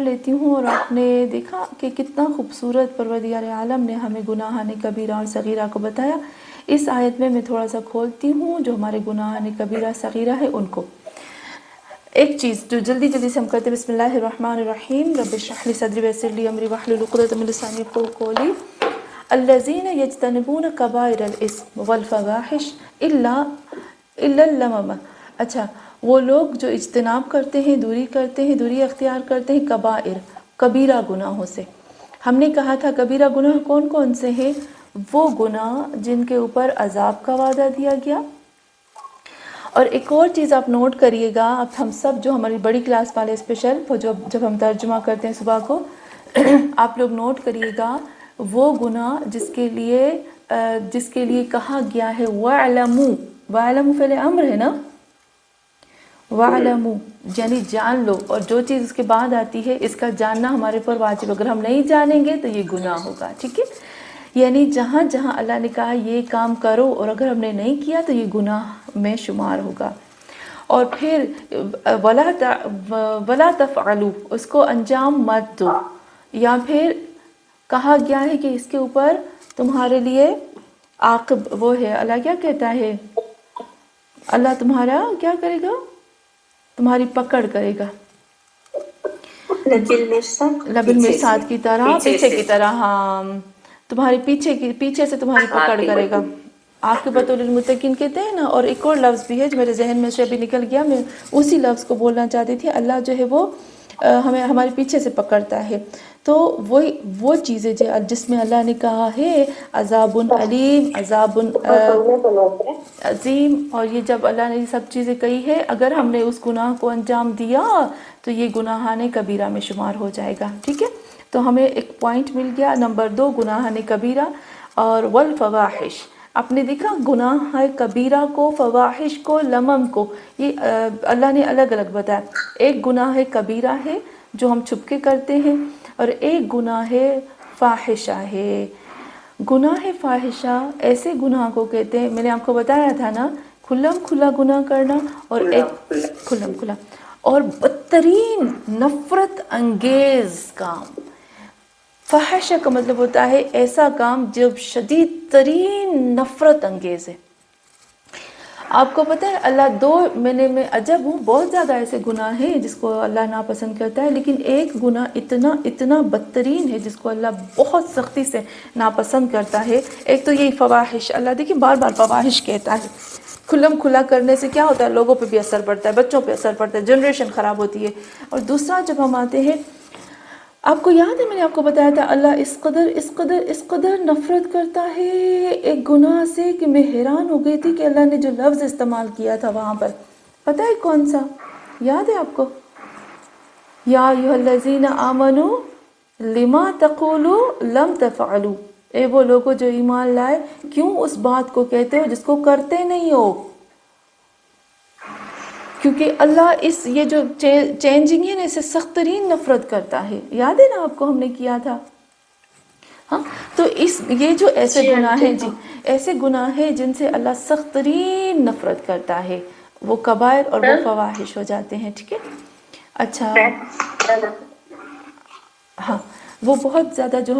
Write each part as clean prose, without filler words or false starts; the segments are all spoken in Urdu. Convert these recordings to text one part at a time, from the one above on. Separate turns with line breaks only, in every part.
لیتی ہوں، اور آپ نے دیکھا کہ کتنا خوبصورت پروردگار عالم نے ہمیں گناہان کبیرہ اور صغیرہ کو بتایا۔ اس آیت میں تھوڑا سا کھولتی ہوں جو ہمارے گناہان کبیرہ صغیرہ ہے ان کو۔ ایک چیز جو جلدی سے ہم کرتے ہیں، بسم اللہ الرحمن الرحیم، رب اشرح لی صدری ویسر لی امری واحلل عقدۃ من لسانی یفقهوا قولی، الذین یجتنبون کبائر الاثم والفواحش الا اللمم۔ اچھا، وہ لوگ جو اجتناب کرتے ہیں، دوری اختیار کرتے ہیں کبائر، کبیرہ گناہوں سے۔ ہم نے کہا تھا کبیرہ گناہ کون کون سے ہیں؟ وہ گناہ جن کے اوپر عذاب کا وعدہ دیا گیا۔ اور ایک اور چیز آپ نوٹ کریے گا، اب ہم سب جو ہماری بڑی کلاس والے اسپیشل وہ جب ہم ترجمہ کرتے ہیں صبح کو، آپ لوگ نوٹ کریے گا وہ گناہ جس کے لیے کہا گیا ہے وَاعْلَمُوا، وَاعْلَمُوا فعل امر ہے نا، وَاعْلَمُوا یعنی جان لو، اور جو چیز اس کے بعد آتی ہے اس کا جاننا ہمارے پر واجب، اگر ہم نہیں جانیں گے تو یہ گناہ ہوگا، ٹھیک ہے؟ یعنی جہاں جہاں اللہ نے کہا یہ کام کرو اور اگر ہم نے نہیں کیا تو یہ گناہ میں شمار ہوگا۔ اور پھر وَلَا تَفْعَلُوا، اس کو انجام مت دو، یا پھر کہا گیا ہے کہ اس کے اوپر تمہارے لیے عاقب وہ ہے، اللہ کیا کہتا ہے؟ اللہ تمہارا کیا کرے گا؟ تمہاری پکڑ کرے گا، لبن مرصاد کی طرح، پیچھے کی طرح، ہاں تمہارے پیچھے سے تمہاری پکڑ کرے گا۔ عاقبۃ للمتقین کہتے ہیں نا۔ اور ایک اور لفظ بھی ہے جو میرے ذہن میں سے ابھی نکل گیا، میں اسی لفظ کو بولنا چاہتی تھی، اللہ جو ہے وہ ہمیں ہمارے پیچھے سے پکڑتا ہے۔ تو وہ چیزیں جس میں اللہ نے کہا ہے عذاب علیم، عذاب عظیم، اور یہ جب اللہ نے یہ سب چیزیں کہی ہے، اگر ہم نے اس گناہ کو انجام دیا تو یہ گناہان کبیرہ میں شمار ہو جائے گا، ٹھیک ہے؟ تو ہمیں ایک پوائنٹ مل گیا، نمبر 2 گناہان کبیرہ اور والفواحش۔ آپ نے دیکھا گناہ کبیرہ کو، فواحش کو، لمم کو، یہ اللہ نے الگ الگ بتایا۔ ایک گناہ کبیرہ ہے جو ہم چھپ کے کرتے ہیں، اور ایک گناہ فاحشہ ہے۔ گناہ فاحشہ ایسے گناہ کو کہتے ہیں، میں نے آپ کو بتایا تھا نا، کھلم کھلا گناہ کرنا، اور ایک کھلم کھلا اور بدترین نفرت انگیز کام۔ فحشہ کا مطلب ہوتا ہے ایسا کام جو شدید ترین نفرت انگیز ہے۔ آپ کو پتہ ہے اللہ میں عجب ہوں، بہت زیادہ ایسے گناہ ہیں جس کو اللہ ناپسند کرتا ہے، لیکن ایک گناہ اتنا بدترین ہے جس کو اللہ بہت سختی سے ناپسند کرتا ہے۔ ایک تو یہی فواحش، اللہ دیکھیں بار بار فواحش کہتا ہے۔ کھلم کھلا کرنے سے کیا ہوتا ہے؟ لوگوں پہ بھی اثر پڑتا ہے، بچوں پہ اثر پڑتا ہے، جنریشن خراب ہوتی ہے۔ اور دوسرا جب ہم آتے ہیں، آپ کو یاد ہے میں نے آپ کو بتایا تھا اللہ اس قدر نفرت کرتا ہے ایک گناہ سے کہ میں حیران ہو گئی تھی کہ اللہ نے جو لفظ استعمال کیا تھا وہاں پر، پتہ ہے کون سا؟ یاد ہے آپ کو؟ یا ایھا الذین آمنوا لما تقولوا لم تفعلوا، اے وہ لوگوں جو ایمان لائے کیوں اس بات کو کہتے ہو جس کو کرتے نہیں ہو؟ کیونکہ اللہ یہ جو چینجنگ ہے نا، اسے سخت ترین نفرت کرتا ہے۔ یاد ہے نا آپ کو ہم نے کیا تھا؟ ہاں، تو یہ جو ایسے گناہ ہیں، ایسے گناہ ہیں جن سے اللہ سخت ترین نفرت کرتا ہے، وہ کبائر اور وہ فواحش ہو جاتے ہیں، ٹھیک ہے؟ اچھا، ہاں وہ بہت زیادہ جو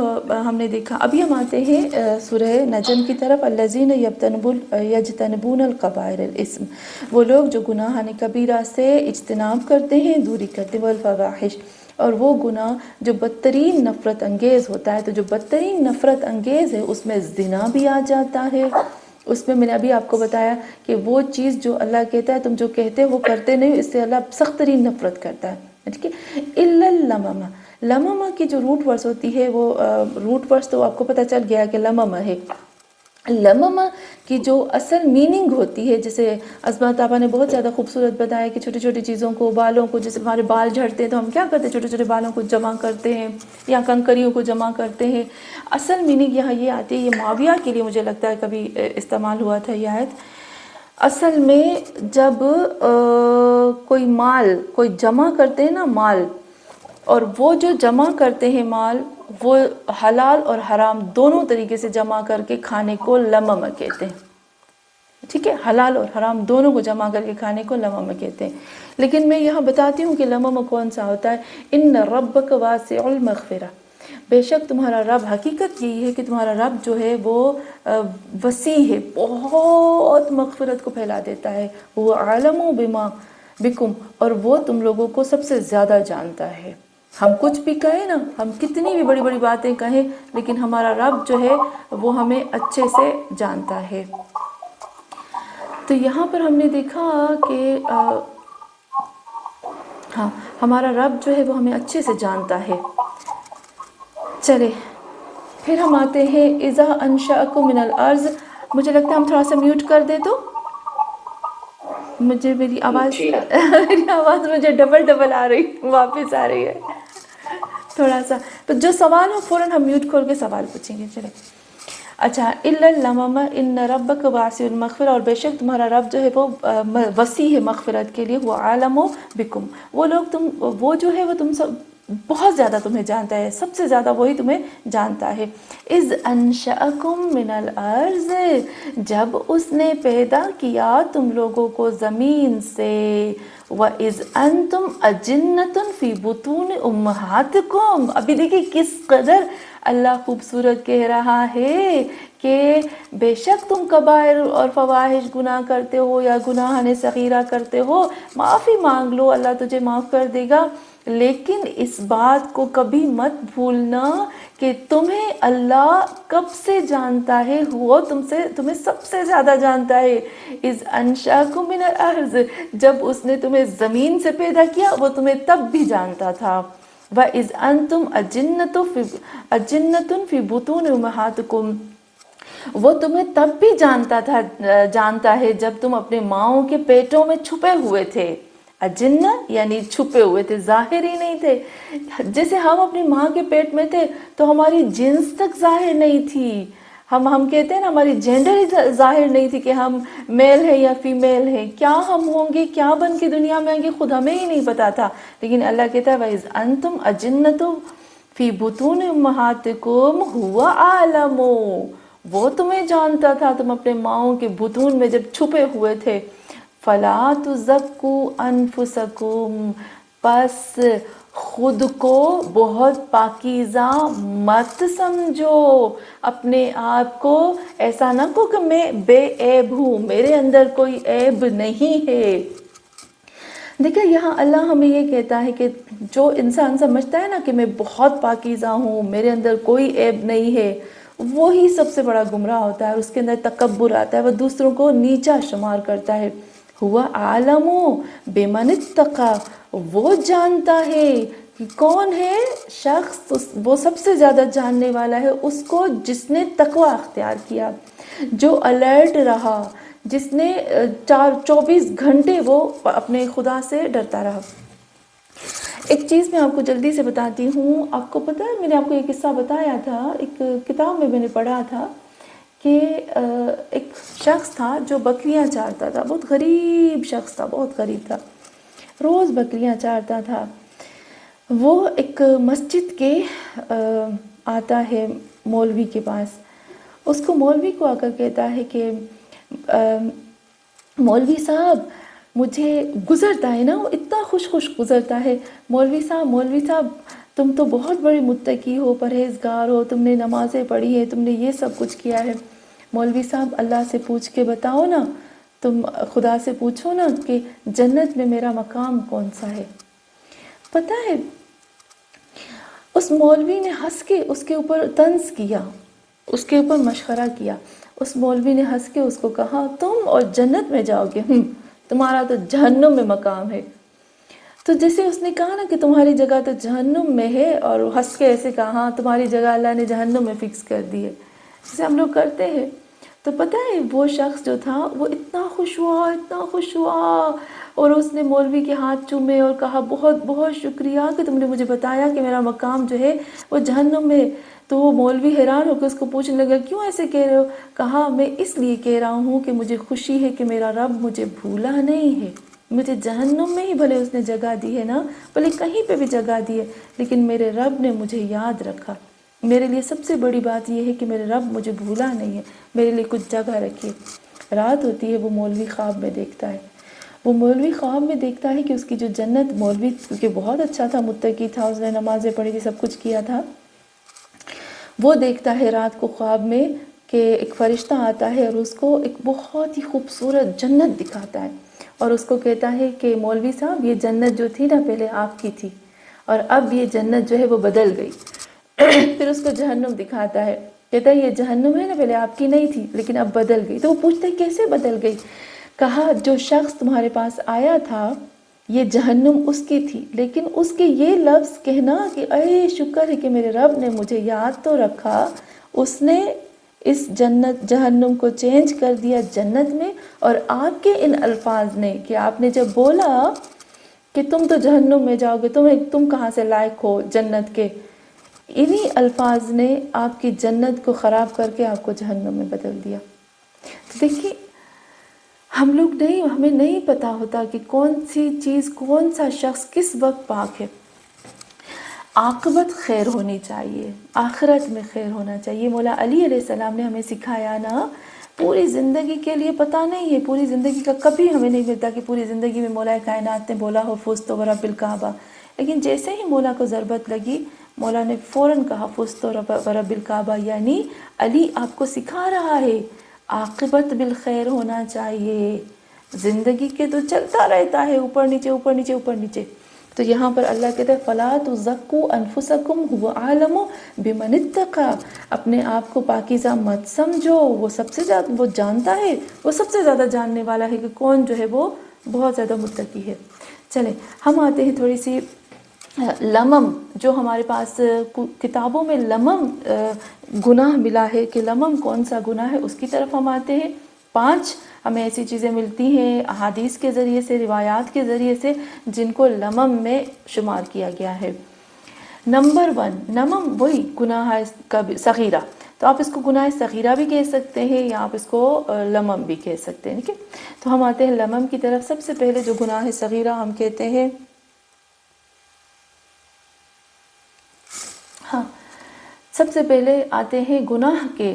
ہم نے دیکھا۔ ابھی ہم آتے ہیں سورہ نجم کی طرف، الذین یجتنبون الکبائر الاثم، وہ لوگ جو گناہان کبیرہ سے اجتناب کرتے ہیں، دوری کرتے ہیں، والفواحش، اور وہ گناہ جو بدترین نفرت انگیز ہوتا ہے۔ تو جو بدترین نفرت انگیز ہے اس میں زنا بھی آ جاتا ہے، اس میں نے ابھی آپ کو بتایا کہ وہ چیز جو اللہ کہتا ہے تم جو کہتے ہو وہ کرتے نہیں، اس سے اللہ سخت ترین نفرت کرتا ہے، ٹھیک ہے؟ الا اللمم، لمم کی جو روٹ ورڈ ہوتی ہے، وہ روٹ ورڈ تو آپ کو پتہ چل گیا کہ لمم ہے۔ لمم کی جو اصل میننگ ہوتی ہے، جیسے عظمت آپا نے بہت زیادہ خوبصورت بتایا کہ چھوٹی چھوٹی چیزوں کو، بالوں کو، جیسے ہمارے بال جھڑتے ہیں تو ہم کیا کرتے ہیں؟ چھوٹے چھوٹے بالوں کو جمع کرتے ہیں یا کنکریوں کو جمع کرتے ہیں۔ اصل میننگ یہاں یہ آتی ہے، یہ معاویہ کے لیے مجھے لگتا ہے کبھی استعمال ہوا تھا یہ آیت۔ اصل میں جب کوئی جمع کرتے ہیں نا مال، اور وہ جو جمع کرتے ہیں مال، وہ حلال اور حرام دونوں طریقے سے جمع کر کے کھانے کو لمم کہتے ہیں۔ ٹھیک ہے، حلال اور حرام دونوں کو جمع کر کے کھانے کو لمم کہتے ہیں. لیکن میں یہاں بتاتی ہوں کہ لمم کون سا ہوتا ہے. ان ربک واسع المغفرہ، بے شک تمہارا رب، حقیقت یہی ہے کہ تمہارا رب جو ہے وہ وسیع ہے، بہت مغفرت کو پھیلا دیتا ہے. وہ عالم بما بکم، اور وہ تم لوگوں کو سب سے زیادہ جانتا ہے. ہم کچھ بھی کہیں نا، ہم کتنی بھی بڑی بڑی باتیں کہیں، لیکن ہمارا رب جو ہے وہ ہمیں اچھے سے جانتا ہے. تو یہاں پر ہم نے دیکھا کہ ہاں ہمارا رب جو ہے وہ ہمیں اچھے سے جانتا ہے. چلے پھر ہم آتے ہیں اذا انشأکم من الارض. مجھے لگتا ہے ہم تھوڑا سا میوٹ کر دیں تو مجھے میری آواز مجھے ڈبل آ رہی، واپس آ رہی ہے تھوڑا سا. تو جو سوال ہو فوراً ہم میوٹ کھول کے سوال پوچھیں گے. چلے اچھا. الا اللمم ان ربک واسع المغفرہ، اور بے شک تمہارا رب جو ہے وہ وسیع ہے مغفرت کے لیے. وہ عالم بکم، وہ لوگ وہ جو ہے وہ تم سب بہت زیادہ تمہیں جانتا ہے، سب سے زیادہ وہی تمہیں جانتا ہے. اذ انشأکم من الارض، جب اس نے پیدا کیا تم لوگوں کو زمین سے. وَإِذْ أَنْتُمْ أَجِنَّةٌ فِي بُطُونِ أُمَّهَاتِكُمْ. ابھی دیکھیں کس قدر اللہ خوبصورت کہہ رہا ہے کہ بے شک تم کبائر اور فواحش گناہ کرتے ہو یا گناہ صغیرہ کرتے ہو، معافی مانگ لو، اللہ تجھے معاف کر دے گا. لیکن اس بات کو کبھی مت بھولنا کہ تمہیں اللہ کب سے جانتا ہے، وہ تمہیں سب سے زیادہ جانتا ہے. اذ انشأکم من الارض، جب اس نے تمہیں زمین سے پیدا کیا وہ تمہیں تب بھی جانتا تھا. وَإِذْ أَنْتُمْ أَجِنَّةٌ فِي بُطُونِ أُمَّهَاتِكُمْ، وہ تمہیں تب بھی جانتا ہے جب تم اپنے ماؤں کے پیٹوں میں چھپے ہوئے تھے. اجنہ یعنی چھپے ہوئے تھے، ظاہر ہی نہیں تھے. جیسے ہم اپنی ماں کے پیٹ میں تھے تو ہماری جنس تک ظاہر نہیں تھی. ہم کہتے ہیں نا ہماری جینڈر ہی ظاہر نہیں تھی کہ ہم میل ہے یا فیمیل ہے، کیا ہم ہوں گے، کیا بن کے دنیا میں آئیں گے، خود ہمیں ہی نہیں پتا تھا. لیکن اللہ کہتا ہے وَإِذْ أَنْتُمْ أَجِنَّةٌ فِي بُطُونِ أُمَّهَاتِكُمْ هُوَ أَعْلَمُ، وہ تمہیں جانتا تھا تم اپنے ماؤں کے بطون میں جب چھپے ہوئے تھے. فَلَا تُزَكُّوا أَنفُسَكُمْ، پس خود کو بہت پاکیزہ مت سمجھو، اپنے آپ کو ایسا نہ کہو کہ میں بے عیب ہوں، میرے اندر کوئی عیب نہیں ہے. دیکھیں یہاں اللہ ہمیں یہ کہتا ہے کہ جو انسان سمجھتا ہے نا کہ میں بہت پاکیزہ ہوں، میرے اندر کوئی عیب نہیں ہے، وہی سب سے بڑا گمراہ ہوتا ہے. اس کے اندر تکبر آتا ہے، وہ دوسروں کو نیچا شمار کرتا ہے. ہوا عالم بمن اتقی، وہ جانتا ہے کہ کون ہے شخص، وہ سب سے زیادہ جاننے والا ہے اس کو جس نے تقوی اختیار کیا، جو الرٹ رہا، جس نے 24 گھنٹے وہ اپنے خدا سے ڈرتا رہا. ایک چیز میں آپ کو جلدی سے بتاتی ہوں. آپ کو پتہ ہے میں نے آپ کو یہ قصہ بتایا تھا، ایک کتاب میں نے پڑھا تھا کہ ایک شخص تھا جو بکریاں چارتا تھا. بہت غریب شخص تھا، بہت غریب تھا، روز بکریاں چارتا تھا. وہ ایک مسجد کے آتا ہے مولوی کے پاس. اس کو مولوی کو آ کر کہتا ہے کہ مولوی صاحب مجھے گزرتا ہے نا، وہ اتنا خوش گزرتا ہے. مولوی صاحب تم تو بہت بڑے متقی ہو، پرہیزگار ہو، تم نے نمازیں پڑھی ہیں، تم نے یہ سب کچھ کیا ہے. مولوی صاحب اللہ سے پوچھ کے بتاؤ نا، تم خدا سے پوچھو نا کہ جنت میں میرا مقام کون سا ہے. پتہ ہے اس مولوی نے ہنس کے اس کے اوپر طنز کیا، اس کے اوپر مشورہ کیا. اس مولوی نے ہنس کے اس کو کہا تم اور جنت میں جاؤ گے، تمہارا تو جہنم میں مقام ہے. تو جیسے اس نے کہا نا کہ تمہاری جگہ تو جہنم میں ہے، اور ہنس کے ایسے کہا ہاں تمہاری جگہ اللہ نے جہنم میں فکس کر دی ہے، جیسے ہم لوگ کرتے ہیں. تو پتہ ہے وہ شخص جو تھا وہ اتنا خوش ہوا، اور اس نے مولوی کے ہاتھ چومے اور کہا بہت بہت شکریہ کہ تم نے مجھے بتایا کہ میرا مقام جو ہے وہ جہنم میں ہے. تو وہ مولوی حیران ہو کے اس کو پوچھنے لگا کیوں ایسے کہہ رہے ہو؟ کہا میں اس لیے کہہ رہا ہوں کہ مجھے خوشی ہے کہ میرا رب مجھے بھولا نہیں ہے. مجھے جہنم میں ہی بھلے اس نے جگہ دی ہے نا، بھلے کہیں پہ بھی جگہ دی ہے، لیکن میرے رب نے مجھے یاد رکھا. میرے لیے سب سے بڑی بات یہ ہے کہ میرے رب مجھے بھولا نہیں ہے، میرے لیے کچھ جگہ رکھی. رات ہوتی ہے وہ مولوی خواب میں دیکھتا ہے، وہ مولوی خواب میں دیکھتا ہے کہ اس کی جو جنت، مولوی کیونکہ بہت اچھا تھا، متقی تھا، اس نے نمازیں پڑھی تھی، سب کچھ کیا تھا، وہ دیکھتا ہے رات کو خواب میں کہ ایک فرشتہ آتا ہے اور اس کو ایک بہت ہی خوبصورت جنت دکھاتا ہے، اور اس کو کہتا ہے کہ مولوی صاحب یہ جنت جو تھی نا پہلے آپ کی تھی، اور اب یہ جنت جو ہے وہ بدل گئی۔ پھر اس کو جہنم دکھاتا ہے، کہتا ہے یہ جہنم ہے نا پہلے آپ کی نہیں تھی لیکن اب بدل گئی۔ تو وہ پوچھتا ہے کیسے بدل گئی؟ کہا جو شخص تمہارے پاس آیا تھا یہ جہنم اس کی تھی، لیکن اس کے یہ لفظ کہنا کہ اے شکر ہے کہ میرے رب نے مجھے یاد تو رکھا، اس نے اس جہنم کو چینج کر دیا جنت میں، اور آپ کے ان الفاظ نے کہ آپ نے جب بولا کہ تم تو جہنم میں جاؤ گے، تم کہاں سے لائق ہو جنت کے، انہی الفاظ نے آپ کی جنت کو خراب کر کے آپ کو جہنم میں بدل دیا۔ تو دیکھیے ہمیں نہیں پتا ہوتا کہ کون سی چیز، کون سا شخص کس وقت پاک ہے۔ عاقبت خیر ہونی چاہیے، آخرت میں خیر ہونا چاہیے۔ مولا علی علیہ السلام نے ہمیں سکھایا نا، پوری زندگی کے لیے پتہ نہیں ہے، پوری زندگی کا کبھی ہمیں نہیں ملتا کہ پوری زندگی میں مولا کائنات نے بولا ہو فزت ورب الکعبہ، لیکن جیسے ہی مولا کو ضربت لگی مولا نے فوراً کہا فزت ورب الکعبہ، یعنی علی آپ کو سکھا رہا ہے عاقبت بالخیر ہونا چاہیے۔ زندگی کے تو چلتا رہتا ہے اوپر نیچے اوپر نیچے اوپر نیچے، تو یہاں پر اللہ کہتا ہے فَلَا تُزَكُّوا أَنفُسَكُمْ هُوَ أَعْلَمُ بِمَنِ اتَّقَىٰ، اپنے آپ کو پاکیزہ مت سمجھو، وہ سب سے زیادہ وہ جانتا ہے، وہ سب سے زیادہ جاننے والا ہے کہ کون جو ہے وہ بہت زیادہ متقی ہے۔ چلیں ہم آتے ہیں تھوڑی سی لمم، جو ہمارے پاس کتابوں میں لمم گناہ ملا ہے کہ لمم کون سا گناہ ہے، اس کی طرف ہم آتے ہیں۔ 5 ہمیں ایسی چیزیں ملتی ہیں احادیث کے ذریعے سے، روایات کے ذریعے سے، جن کو لمم میں شمار کیا گیا ہے۔ نمبر 1 لمم وہی گناہ صغیرہ، تو آپ اس کو گناہ صغیرہ بھی کہہ سکتے ہیں یا آپ اس کو لمم بھی کہہ سکتے ہیں، ٹھیک ہے۔ تو ہم آتے ہیں لمم کی طرف۔ سب سے پہلے جو گناہ صغیرہ ہم کہتے ہیں، ہاں سب سے پہلے آتے ہیں گناہ کے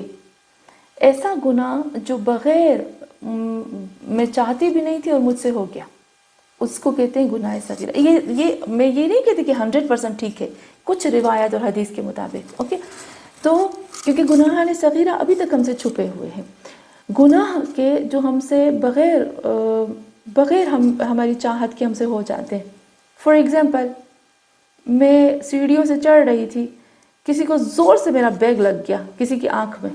ایسا گناہ جو بغیر میں چاہتی بھی نہیں تھی اور مجھ سے ہو گیا، اس کو کہتے ہیں گناہ صغیرہ۔ میں یہ نہیں کہتی کہ 100% ٹھیک ہے، کچھ روایت اور حدیث کے مطابق، اوکے۔ تو کیونکہ گناہ صغیرہ ابھی تک ہم سے چھپے ہوئے ہیں، گناہ کے جو ہم سے بغیر ہماری چاہت کے ہم سے ہو جاتے ہیں۔ فار ایگزامپل میں سیڑھیوں سے چڑھ رہی تھی، کسی کو زور سے میرا بیگ لگ گیا کسی کی آنکھ میں،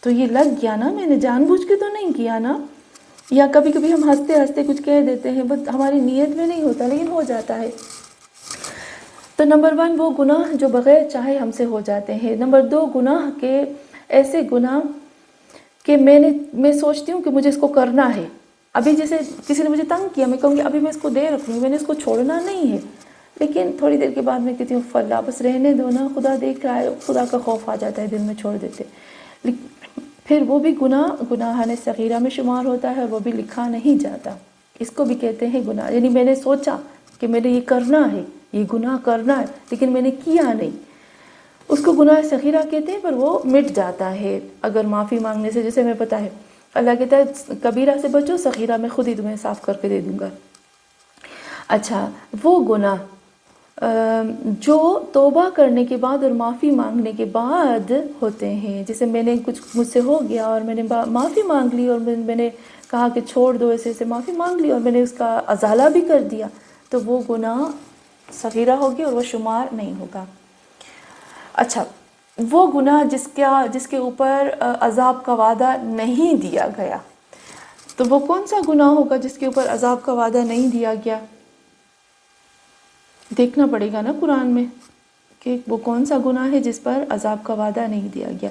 تو یہ لگ گیا نا، میں نے جان بوجھ کے تو نہیں کیا نا۔ یا کبھی کبھی ہم ہنستے ہنستے کچھ کہہ دیتے ہیں، بس ہماری نیت میں نہیں ہوتا لیکن ہو جاتا ہے۔ تو نمبر 1 وہ گناہ جو بغیر چاہے ہم سے ہو جاتے ہیں۔ نمبر 2 گناہ کے ایسے گناہ کہ میں سوچتی ہوں کہ مجھے اس کو کرنا ہے، ابھی جیسے کسی نے مجھے تنگ کیا، میں کہوں گی ابھی میں اس کو دے رکھوں گی، میں نے اس کو چھوڑنا نہیں ہے، لیکن تھوڑی دیر کے بعد میں کہتی ہوں فلا بس رہنے دو نا، خدا دیکھ رہا ہے، خدا کا خوف آ جاتا ہے دل میں، چھوڑ دیتے۔ پھر وہ بھی گناہ صغیرہ میں شمار ہوتا ہے، وہ بھی لکھا نہیں جاتا، اس کو بھی کہتے ہیں گناہ، یعنی میں نے سوچا کہ میں نے یہ کرنا ہے، یہ گناہ کرنا ہے، لیکن میں نے کیا نہیں، اس کو گناہ صغیرہ کہتے ہیں، پر وہ مٹ جاتا ہے اگر معافی مانگنے سے، جیسے ہمیں پتہ ہے اللہ کہتا ہے کبیرہ سے بچو، صغیرہ میں خود ہی تمہیں صاف کر کے دے دوں گا۔ اچھا وہ گناہ جو توبہ کرنے کے بعد اور معافی مانگنے کے بعد ہوتے ہیں، جیسے میں نے کچھ مجھ سے ہو گیا اور میں نے معافی مانگ لی، اور میں نے کہا کہ چھوڑ دو، ایسے معافی مانگ لی اور میں نے اس کا ازالہ بھی کر دیا، تو وہ گناہ صغیرہ ہوگی اور وہ شمار نہیں ہوگا۔ اچھا وہ گناہ جس کے اوپر عذاب کا وعدہ نہیں دیا گیا، تو وہ کون سا گناہ ہوگا جس کے اوپر عذاب کا وعدہ نہیں دیا گیا؟ دیکھنا پڑے گا نا قرآن میں کہ وہ کون سا گناہ ہے جس پر عذاب کا وعدہ نہیں دیا گیا،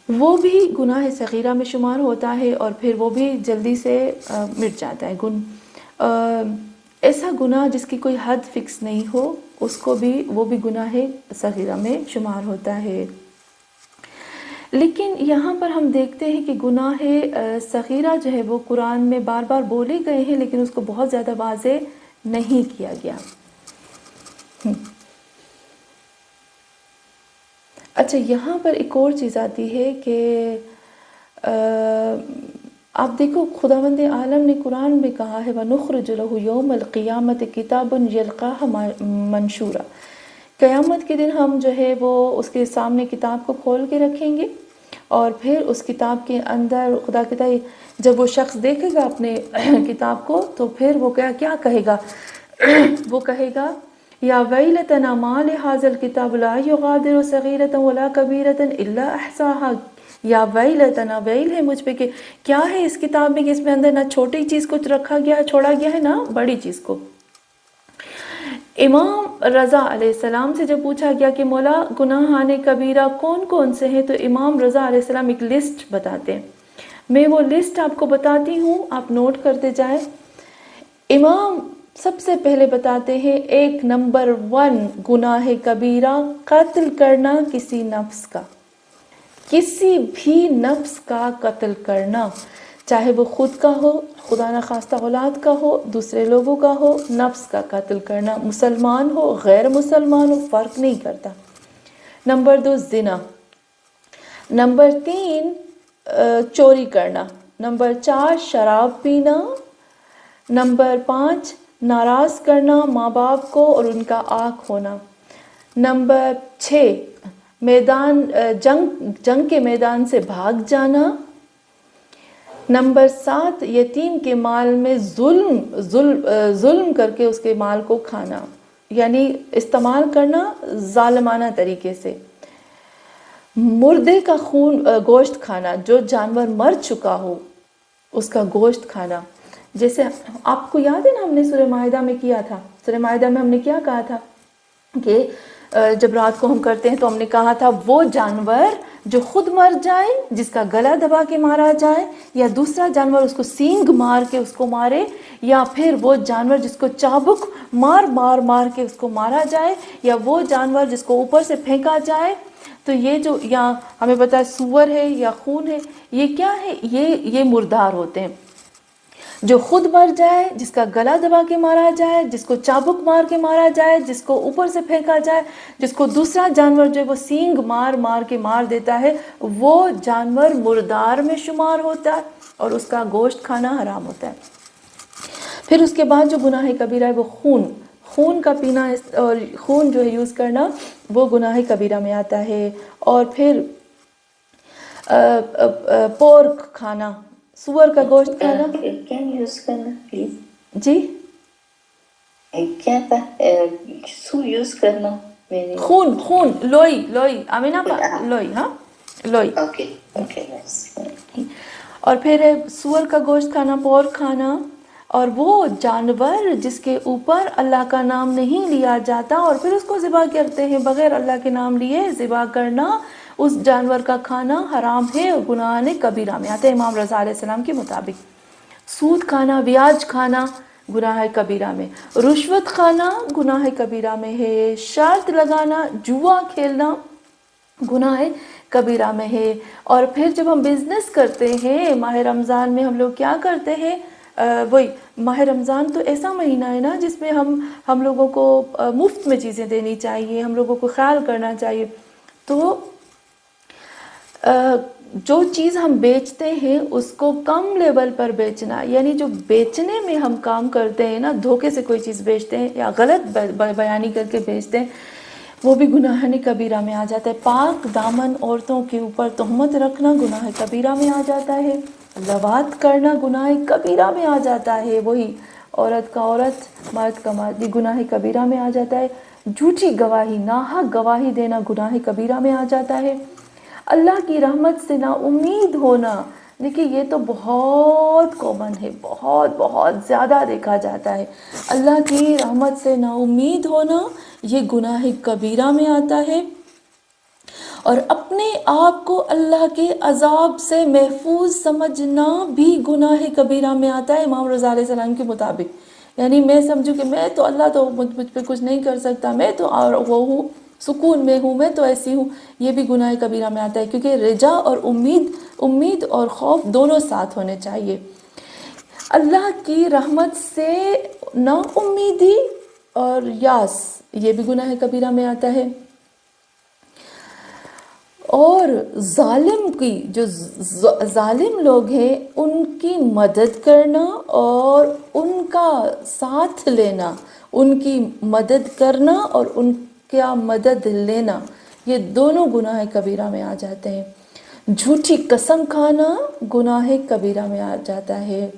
وہ بھی گناہ صغیرہ میں شمار ہوتا ہے، اور پھر وہ بھی جلدی سے مٹ جاتا ہے۔ ایسا گناہ جس کی کوئی حد فکس نہیں ہو، وہ بھی گناہ صغیرہ میں شمار ہوتا ہے۔ لیکن یہاں پر ہم دیکھتے ہیں کہ گناہ صغیرہ جو ہے وہ قرآن میں بار بار بولے گئے ہیں، لیکن اس کو بہت زیادہ واضح نہیں کیا گیا۔ اچھا یہاں پر ایک اور چیز آتی ہے کہ آپ دیکھو خداوند عالم نے قرآن میں کہا ہے وَنُخْرِجُ لَهُ يَوْمَ الْقِيَامَةِ كِتَابٌ يَلْقَاهُ مَنشُورًا، قیامت کے دن ہم جو ہے وہ اس کے سامنے کتاب کو کھول کے رکھیں گے، اور پھر اس کتاب کے اندر خدا کہتا ہے جب وہ شخص دیکھے گا اپنے کتاب کو تو پھر وہ کیا کہے گا، وہ کہے گا یا ویلتنا ما لہذا الکتاب لا یغادر صغیرۃ ولا کبیرۃ الا احصاها، یا ویلتنا، ویل ہے مجھ پہ کہ کیا ہے اس کتاب میں کہ اس میں اندر نہ چھوٹی چیز کو رکھا گیا ہے، چھوڑا گیا ہے، نہ بڑی چیز کو۔ امام رضا علیہ السلام سے جب پوچھا گیا کہ مولا گناہان کبیرہ کون کون سے ہیں، تو امام رضا علیہ السلام ایک لسٹ بتاتے ہیں، میں وہ لسٹ آپ کو بتاتی ہوں، آپ نوٹ کرتے جائیں۔ امام سب سے پہلے بتاتے ہیں ایک نمبر 1 گناہ کبیرہ قتل کرنا کسی نفس کا، کسی بھی نفس کا قتل کرنا، چاہے وہ خود کا ہو، خدا نخواستہ اولاد کا ہو، دوسرے لوگوں کا ہو، نفس کا قتل کرنا، مسلمان ہو غیر مسلمان ہو فرق نہیں کرتا۔ نمبر 2 زنا، نمبر 3 چوری کرنا، نمبر 4 شراب پینا، نمبر 5 ناراض کرنا ماں باپ کو اور ان کا آنکھ ہونا، نمبر 6 جنگ کے میدان سے بھاگ جانا، نمبر 7 یتیم کے مال میں ظلم کر کے اس کے مال کو کھانا، یعنی استعمال کرنا ظالمانہ طریقے سے، مردے کا گوشت کھانا، جو جانور مر چکا ہو اس کا گوشت کھانا، جیسے آپ کو یاد ہے نا ہم نے سورہ مائدہ میں کیا تھا، سورہ مائدہ میں ہم نے کیا کہا تھا کہ جب رات کو ہم کرتے ہیں تو ہم نے کہا تھا وہ جانور جو خود مر جائے، جس کا گلا دبا کے مارا جائے، یا دوسرا جانور اس کو سینگ مار کے اس کو مارے، یا پھر وہ جانور جس کو چابک مار کے اس کو مارا جائے، یا وہ جانور جس کو اوپر سے پھینکا جائے، تو یہ جو یہاں ہمیں پتہ ہے سور ہے یا خون ہے، یہ کیا ہے، یہ مردار ہوتے ہیں۔ جو خود مر جائے، جس کا گلا دبا کے مارا جائے، جس کو چابک مار کے مارا جائے، جس کو اوپر سے پھینکا جائے، جس کو دوسرا جانور جو ہے وہ سینگ مار کے مار دیتا ہے، وہ جانور مردار میں شمار ہوتا ہے اور اس کا گوشت کھانا حرام ہوتا ہے۔ پھر اس کے بعد جو گناہ کبیرہ ہے وہ خون کا پینا اور خون جو ہے یوز کرنا وہ گناہ کبیرہ میں آتا ہے۔ اور پھر پورک کھانا، سور کا گوشت کھانا،
کیا یوز کرنا پلیز؟
جی
کیا تھا سو یوز کرنا؟
خون لوئی آمینہ لوئی، ہاں لوئی، اور پھر سور کا گوشت کھانا، پورک کھانا، اور وہ جانور جس کے اوپر اللہ کا نام نہیں لیا جاتا اور پھر اس کو ذبح کرتے ہیں بغیر اللہ کے نام لیے، ذبح کرنا اس جانور کا کھانا حرام ہے اور گناہ کبیرہ میں آتا ہے امام رضا علیہ السلام کے مطابق۔ سود کھانا، بیاج کھانا گناہ کبیرہ میں، رشوت کھانا گناہ کبیرہ میں ہے، شرط لگانا، جوا کھیلنا گناہ کبیرہ میں ہے۔ اور پھر جب ہم بزنس کرتے ہیں ماہ رمضان میں، ہم لوگ کیا کرتے ہیں، وہی ماہ رمضان تو ایسا مہینہ ہے نا جس میں ہم لوگوں کو مفت میں چیزیں دینی چاہیے، ہم لوگوں کو خیال کرنا چاہیے، تو جو چیز ہم بیچتے ہیں اس کو کم لیول پر بیچنا، یعنی جو بیچنے میں ہم کام کرتے ہیں نا، دھوکے سے کوئی چیز بیچتے ہیں یا غلط بیانی کر کے بیچتے ہیں، وہ بھی گناہ کبیرہ میں آ جاتا ہے۔ پاک دامن عورتوں کے اوپر تہمت رکھنا گناہ کبیرہ میں آ جاتا ہے، لواط کرنا گناہ کبیرہ میں آ جاتا ہے، وہی عورت کا عورت مرد کا مرد، یہ گناہ کبیرہ میں آ جاتا ہے۔ جھوٹی گواہی، ناحق گواہی دینا گناہ کبیرہ میں آ جاتا ہے۔ اللہ کی رحمت سے نا امید ہونا، دیکھیے یہ تو بہت کامن ہے، بہت زیادہ دیکھا جاتا ہے، اللہ کی رحمت سے نا امید ہونا یہ گناہ کبیرہ میں آتا ہے۔ اور اپنے آپ کو اللہ کے عذاب سے محفوظ سمجھنا بھی گناہ کبیرہ میں آتا ہے امام رضا علیہ السلام کے مطابق، یعنی میں سمجھوں کہ میں تو اللہ تو مجھ پہ کچھ نہیں کر سکتا، میں تو وہ ہوں، سکون میں ہوں، میں تو ایسی ہوں، یہ بھی گناہ کبیرہ میں آتا ہے، کیونکہ رجا اور امید اور خوف دونوں ساتھ ہونے چاہیے۔ اللہ کی رحمت سے نا امیدی اور یاس، یہ بھی گناہ کبیرہ میں آتا ہے۔ اور ظالم کی جو ظالم لوگ ہیں ان کی مدد کرنا اور ان کا ساتھ لینا، ان کی مدد کرنا اور ان کا مدد لینا، یہ دونوں گناہ کبیرہ میں آ جاتے ہیں۔ جھوٹی قسم کھانا گناہ کبیرہ میں آ جاتا ہے،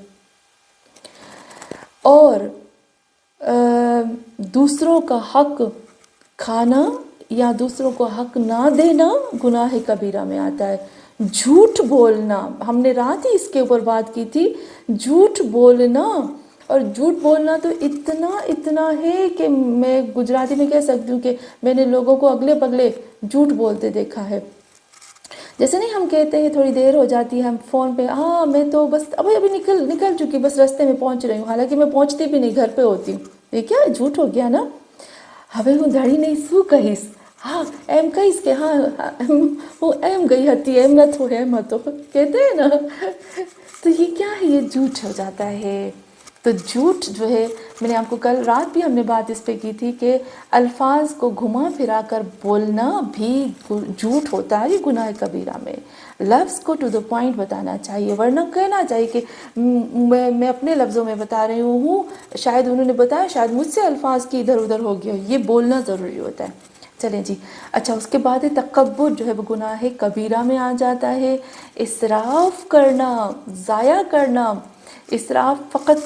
اور دوسروں کا حق کھانا یا دوسروں کو حق نہ دینا گناہ کبیرہ میں آتا ہے۔ جھوٹ بولنا، ہم نے رات ہی اس کے اوپر بات کی تھی، جھوٹ بولنا، اور جھوٹ بولنا تو اتنا ہے کہ میں گجراتی میں کہہ سکتی ہوں کہ میں نے لوگوں کو اگلے پگلے جھوٹ بولتے دیکھا ہے۔ جیسے نہیں ہم کہتے ہیں تھوڑی دیر ہو جاتی ہے، ہم فون پہ ہاں میں تو بس ابھی نکل چکی، بس راستے میں پہنچ رہی ہوں، حالانکہ میں پہنچتی بھی نہیں، گھر پہ ہوتی ہوں۔ یہ کیا جھوٹ ہو گیا نا؟ ہمیں ہوں دھڑی نہیں سو کہیس، ہاں ایم کہیس کہ ہاں وہ ایم گئی ہتی ایم نہ تو ایم تو کہتے ہیں نا، تو یہ کیا ہے؟ یہ جھوٹ ہو جاتا ہے۔ تو جھوٹ جو ہے، میں نے آپ کو کل رات بھی ہم نے بات اس پہ کی تھی کہ الفاظ کو گھما پھرا کر بولنا بھی جھوٹ ہوتا ہے، یہ گناہ کبیرہ میں۔ لفظ کو ٹو دا پوائنٹ بتانا چاہیے، ورنہ کہنا چاہیے کہ میں اپنے لفظوں میں بتا رہی ہوں، شاید انہوں نے بتایا، شاید مجھ سے الفاظ کی ادھر ادھر ہو گیا، یہ بولنا ضروری ہوتا ہے۔ چلیں جی، اچھا اس کے بعد تکبر جو ہے وہ گناہ کبیرہ میں آ جاتا ہے۔ اسراف کرنا، ضائع کرنا، اسراف فقط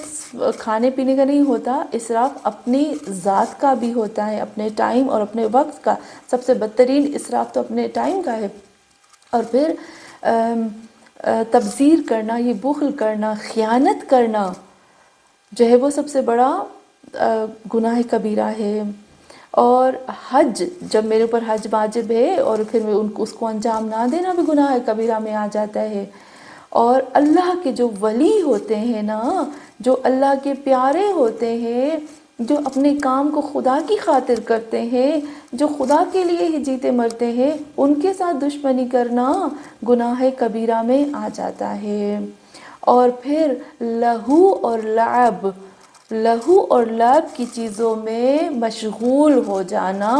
کھانے پینے کا نہیں ہوتا، اسراف اپنی ذات کا بھی ہوتا ہے، اپنے ٹائم اور اپنے وقت کا۔ سب سے بدترین اسراف تو اپنے ٹائم کا ہے۔ اور پھر تبذیر کرنا، یہ بخل کرنا، خیانت کرنا جو ہے وہ سب سے بڑا گناہ کبیرہ ہے۔ اور حج، جب میرے اوپر حج واجب ہے اور پھر میں اس کو انجام نہ دینا بھی گناہ کبیرہ میں آ جاتا ہے۔ اور اللہ کے جو ولی ہوتے ہیں نا، جو اللہ کے پیارے ہوتے ہیں، جو اپنے کام کو خدا کی خاطر کرتے ہیں، جو خدا کے لیے ہی جیتے مرتے ہیں، ان کے ساتھ دشمنی کرنا گناہ کبیرہ میں آ جاتا ہے۔ اور پھر لہو اور لعب کی چیزوں میں مشغول ہو جانا،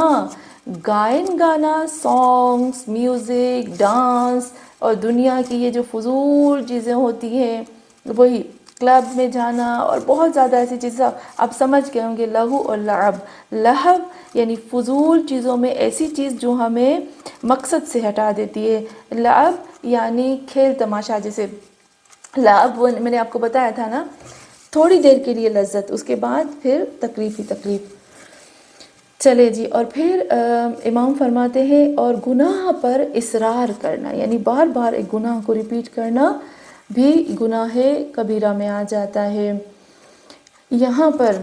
گانا، سانگز، میوزک، ڈانس، اور دنیا کی یہ جو فضول چیزیں ہوتی ہیں، وہی کلب میں جانا اور بہت زیادہ ایسی چیزیں آپ سمجھ گئے ہوں گے۔ لہو اور لعب، لہو یعنی فضول چیزوں میں ایسی چیز جو ہمیں مقصد سے ہٹا دیتی ہے، لعب یعنی کھیل تماشا، جیسے لعب میں نے آپ کو بتایا تھا نا، تھوڑی دیر کے لیے لذت، اس کے بعد پھر تکلیف ہی تکلیف۔ چلے جی، اور پھر امام فرماتے ہیں اور گناہ پر اصرار کرنا، یعنی بار بار ایک گناہ کو ریپیٹ کرنا بھی گناہ کبیرہ میں آ جاتا ہے۔ یہاں پر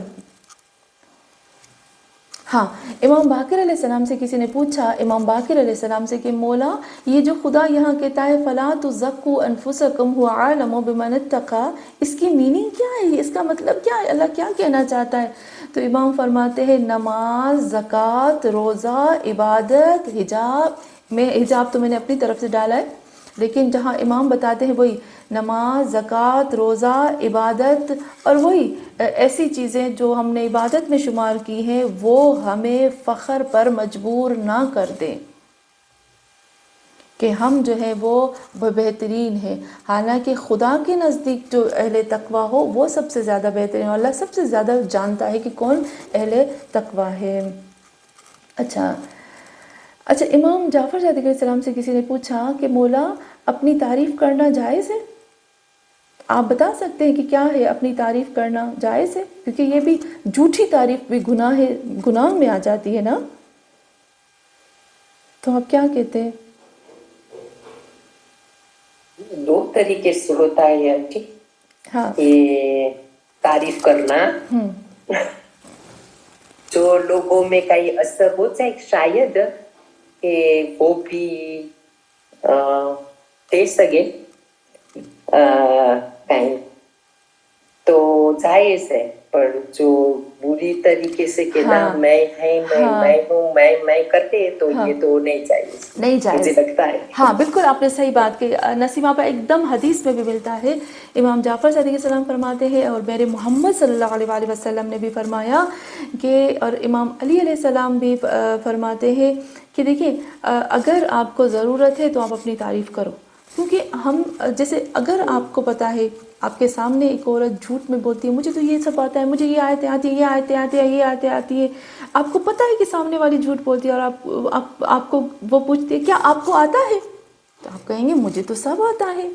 ہاں، امام باقر علیہ السلام سے کسی نے پوچھا، امام باقر علیہ السلام سے، کہ مولا یہ جو خدا یہاں کہتا ہے فَلَا تُزَكُّوا أَنفُسَكُمْ هُوَ أَعْلَمُ بِمَنِ اتَّقَىٰ، اس کی میننگ کیا ہے؟ اس کا مطلب کیا ہے؟ اللہ کیا کہنا چاہتا ہے؟ تو امام فرماتے ہیں نماز، زکوٰۃ، روزہ، عبادت، حجاب تو میں نے اپنی طرف سے ڈالا ہے، لیکن جہاں امام بتاتے ہیں وہی نماز، زکوٰۃ، روزہ، عبادت، اور وہی ایسی چیزیں جو ہم نے عبادت میں شمار کی ہیں، وہ ہمیں فخر پر مجبور نہ کر دیں کہ ہم جو ہے وہ بہترین ہیں۔ حالانکہ خدا کے نزدیک جو اہل تقویٰ ہو وہ سب سے زیادہ بہترین، اللہ سب سے زیادہ جانتا ہے کہ کون اہل تقویٰ ہے۔ اچھا، امام جعفر صادق علیہ السلام سے کسی نے پوچھا کہ مولا اپنی تعریف کرنا جائز ہے؟ آپ بتا سکتے ہیں کہ کیا ہے اپنی تعریف کرنا جائز ہے؟ کیونکہ یہ بھی جھوٹی تعریف بھی گناہ میں آ جاتی ہے نا، تو آپ کیا کہتے ہیں؟
دو طریقے سے ہوتا ہے آنٹی،
ہاں،
یہ تعریف کرنا جو لوگوں میں کئی اثر ہو جائے شاید کہ وہ بھی دے سکے کہیں تو جائز ہے، پر جو بری طریقے سے کہ نہ میں ہوں میں کرتے تو یہ تو نہیں جائز، مجھے لگتا ہے۔
ہاں بالکل، آپ نے صحیح بات کی نسیمہ پہ، ایک دم حدیث میں بھی ملتا ہے، امام جعفر صادق علیہ السلام فرماتے ہیں اور میرے محمد صلی اللہ علیہ وآلہ وسلم نے بھی فرمایا کہ، اور امام علی علیہ السلام بھی فرماتے ہیں کہ دیکھیں اگر آپ کو ضرورت ہے تو آپ اپنی تعریف کرو، کیونکہ ہم جیسے اگر آپ کو پتہ ہے آپ کے سامنے ایک عورت جھوٹ میں بولتی ہے مجھے تو یہ سب آتا ہے، مجھے یہ آیتیں آتی ہیں، یہ آیتیں آتی ہیں، یہ آیتیں آتی ہیں، آپ کو پتہ ہے کہ سامنے والی جھوٹ بولتی ہے اور آپ کو وہ پوچھتی ہے کیا آپ کو آتا ہے، تو آپ کہیں گے مجھے تو سب آتا ہے،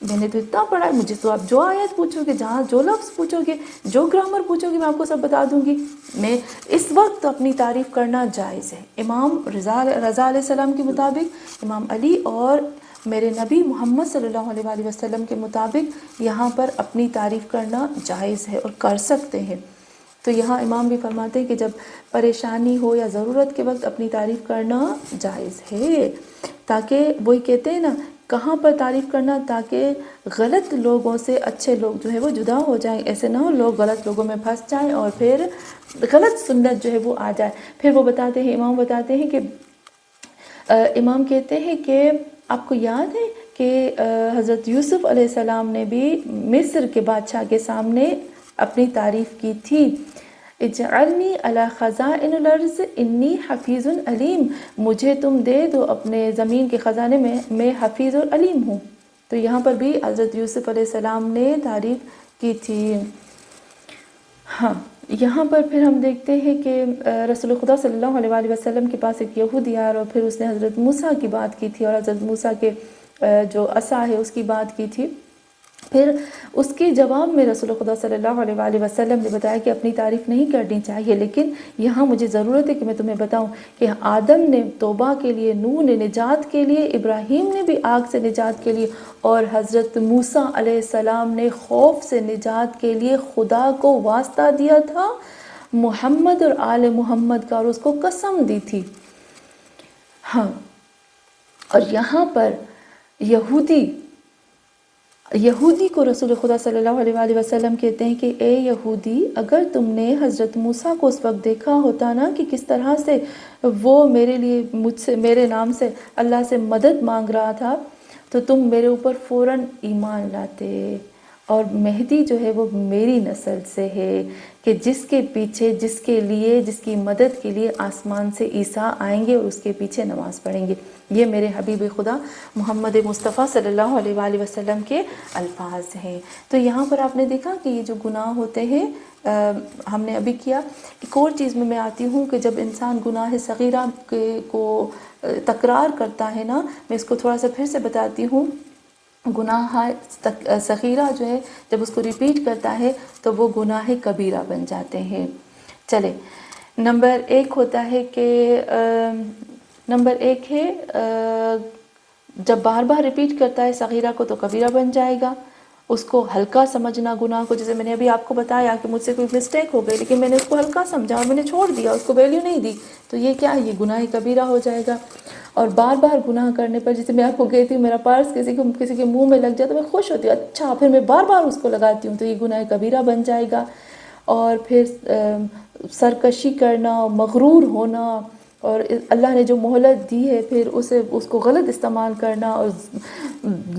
میں نے تو اتنا پڑھا ہے، مجھے تو آپ جو آیت پوچھو گے، جہاں جو لفظ پوچھو گے، جو گرامر پوچھو گے میں آپ کو سب بتا دوں گی۔ میں اس وقت اپنی تعریف کرنا جائز ہے۔ امام رضا علیہ السلام کے مطابق، امام علی اور میرے نبی محمد صلی اللہ علیہ وآلہ وسلم کے مطابق یہاں پر اپنی تعریف کرنا جائز ہے اور کر سکتے ہیں۔ تو یہاں امام بھی فرماتے ہیں کہ جب پریشانی ہو یا ضرورت کے وقت اپنی تعریف کرنا جائز ہے، تاکہ وہی کہتے ہیں نا کہاں پر تعریف کرنا، تاکہ غلط لوگوں سے اچھے لوگ جو ہے وہ جدا ہو جائیں، ایسے نہ ہو لوگ غلط لوگوں میں پھنس جائیں اور پھر غلط سنت جو ہے وہ آ جائے۔ پھر وہ بتاتے ہیں، امام بتاتے ہیں کہ امام کہتے ہیں کہ آپ کو یاد ہے کہ حضرت یوسف علیہ السلام نے بھی مصر کے بادشاہ کے سامنے اپنی تعریف کی تھی، اجعلنی علی خزائن الارض انی حفیظ علیم، مجھے تم دے دو اپنے زمین کے خزانے میں حفیظ اور علیم ہوں۔ تو یہاں پر بھی حضرت یوسف علیہ السلام نے تعریف کی تھی۔ ہاں یہاں پر پھر ہم دیکھتے ہیں کہ رسول خدا صلی اللہ علیہ وآلہ وسلم کے پاس ایک یہودی آیا اور پھر اس نے حضرت موسیٰ کی بات کی تھی اور حضرت موسیٰ کے جو عصا ہے اس کی بات کی تھی۔ پھر اس کے جواب میں رسول خدا صلی اللہ علیہ وآلہ وسلم نے بتایا کہ اپنی تعریف نہیں کرنی چاہیے، لیکن یہاں مجھے ضرورت ہے کہ میں تمہیں بتاؤں کہ آدم نے توبہ کے لیے، نوح نے نجات کے لیے، ابراہیم نے بھی آگ سے نجات کے لیے، اور حضرت موسیٰ علیہ السلام نے خوف سے نجات کے لیے خدا کو واسطہ دیا تھا محمد اور آل محمد کا، اور اس کو قسم دی تھی۔ ہاں اور یہاں پر یہودی کو رسول خدا صلی اللہ علیہ وآلہ وسلم کہتے ہیں کہ اے یہودی، اگر تم نے حضرت موسیٰ کو اس وقت دیکھا ہوتا نا کہ کس طرح سے وہ میرے لیے میرے نام سے اللہ سے مدد مانگ رہا تھا، تو تم میرے اوپر فوراً ایمان لاتے، اور مہدی جو ہے وہ میری نسل سے ہے کہ جس کے پیچھے، جس کے لیے، جس کی مدد کے لیے آسمان سے عیسیٰ آئیں گے اور اس کے پیچھے نماز پڑھیں گے۔ یہ میرے حبیب خدا محمد مصطفیٰ صلی اللہ علیہ وآلہ وسلم کے الفاظ ہیں۔ تو یہاں پر آپ نے دیکھا کہ یہ جو گناہ ہوتے ہیں ہم نے ابھی کیا۔ ایک اور چیز میں آتی ہوں کہ جب انسان گناہ صغیرہ کو تکرار کرتا ہے نا، میں اس کو تھوڑا سا پھر سے بتاتی ہوں، گناہ صغیرہ جو ہے جب اس کو ریپیٹ کرتا ہے تو وہ گناہ کبیرہ بن جاتے ہیں۔ چلے نمبر ایک ہوتا ہے کہ نمبر ایک ہے جب بار بار ریپیٹ کرتا ہے صغیرہ کو تو کبیرہ بن جائے گا۔ اس کو ہلکا سمجھنا گناہ کو، جیسے میں نے ابھی آپ کو بتایا کہ مجھ سے کوئی مسٹیک ہو گئی لیکن میں نے اس کو ہلکا سمجھا اور میں نے چھوڑ دیا، اس کو ویلیو نہیں دی، تو یہ کیا ہے؟ یہ گناہ کبیرہ ہو جائے گا۔ اور بار بار گناہ کرنے پر، جیسے میں آپ کو کہتی ہوں میرا پرس کسی کے منہ میں لگ جائے تو میں خوش ہوتی ہوں، اچھا پھر میں بار بار اس کو لگاتی ہوں، تو یہ گناہ کبیرہ بن جائے گا۔ اور پھر سرکشی کرنا، مغرور ہونا، اور اللہ نے جو مہلت دی ہے پھر اس کو غلط استعمال کرنا اور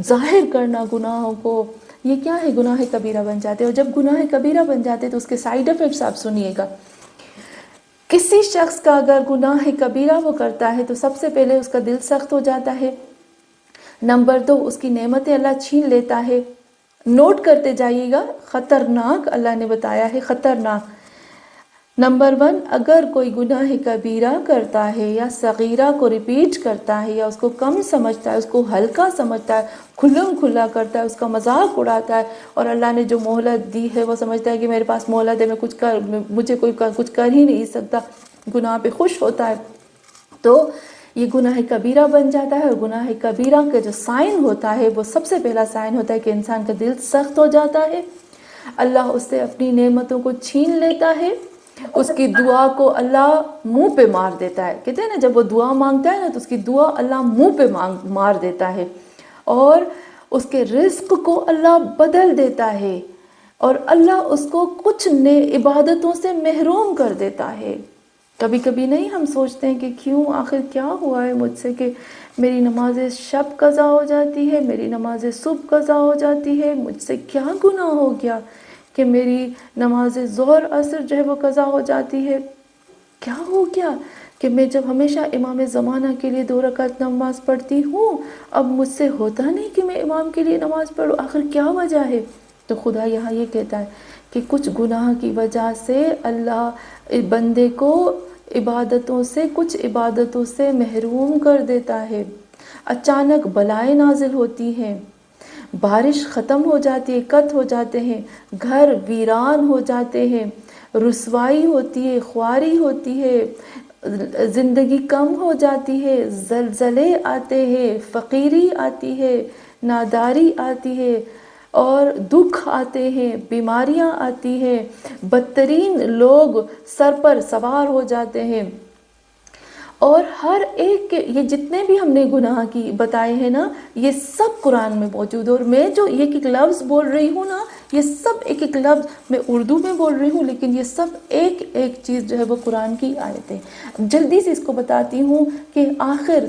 ظاہر کرنا گناہوں کو، یہ کیا ہے؟ گناہ کبیرہ بن جاتے ہیں۔ اور جب گناہ کبیرہ بن جاتے ہیں تو اس کے سائیڈ ایفیکٹس آپ سنیے گا۔ کسی شخص کا اگر گناہ کبیرہ وہ کرتا ہے تو سب سے پہلے اس کا دل سخت ہو جاتا ہے، نمبر 2 اس کی نعمتیں اللہ چھین لیتا ہے۔ نوٹ کرتے جائیے گا، خطرناک اللہ نے بتایا ہے، خطرناک۔ نمبر 1 اگر کوئی گناہ کبیرہ کرتا ہے یا صغیرہ کو ریپیٹ کرتا ہے یا اس کو کم سمجھتا ہے، اس کو ہلکا سمجھتا ہے، کھلم کھلا کرتا ہے، اس کا مذاق اڑاتا ہے، اور اللہ نے جو مہلت دی ہے وہ سمجھتا ہے کہ میرے پاس مہلت ہے، مجھے کوئی کچھ کر ہی نہیں سکتا، گناہ پہ خوش ہوتا ہے، تو یہ گناہ کبیرہ بن جاتا ہے۔ اور گناہ کبیرہ کا جو سائن ہوتا ہے وہ سب سے پہلا سائن ہوتا ہے کہ انسان کا دل سخت ہو جاتا ہے، اللہ اس سے اپنی نعمتوں کو چھین لیتا ہے، اس کی دعا کو اللہ منہ پہ مار دیتا ہے۔ کہتے ہیں نا جب وہ دعا مانگتا ہے نا تو اس کی دعا اللہ منہ پہ مار دیتا ہے، اور اس کے رزق کو اللہ بدل دیتا ہے، اور اللہ اس کو کچھ عبادتوں سے محروم کر دیتا ہے۔ کبھی کبھی نہیں ہم سوچتے ہیں کہ کیوں، آخر کیا ہوا ہے مجھ سے کہ میری نماز شب قضا ہو جاتی ہے، میری نماز صبح قضا ہو جاتی ہے، مجھ سے کیا گناہ ہو گیا کہ میری نماز ظہر عصر جو ہے وہ قضا ہو جاتی ہے، کیا ہو گیا؟ کہ میں جب ہمیشہ امام زمانہ کے لیے 2 رکعت نماز پڑھتی ہوں، اب مجھ سے ہوتا نہیں کہ میں امام کے لیے نماز پڑھوں، آخر کیا وجہ ہے؟ تو خدا یہاں یہ کہتا ہے کہ کچھ گناہ کی وجہ سے اللہ بندے کو عبادتوں سے، کچھ عبادتوں سے محروم کر دیتا ہے، اچانک بلائیں نازل ہوتی ہیں، بارش ختم ہو جاتی ہے، قط ہو جاتے ہیں، گھر ویران ہو جاتے ہیں، رسوائی ہوتی ہے، خواری ہوتی ہے، زندگی کم ہو جاتی ہے، زلزلے آتے ہیں، فقیری آتی ہے، ناداری آتی ہے، اور دکھ آتے ہیں، بیماریاں آتی ہیں، بدترین لوگ سر پر سوار ہو جاتے ہیں، اور ہر ایک کے یہ جتنے بھی ہم نے گناہ کی بتائے ہیں نا، یہ سب قرآن میں موجود ہے، اور میں جو ایک ایک لفظ بول رہی ہوں نا، یہ سب ایک ایک لفظ میں اردو میں بول رہی ہوں، لیکن یہ سب ایک ایک چیز جو ہے وہ قرآن کی آیتیں۔ جلدی سے اس کو بتاتی ہوں کہ آخر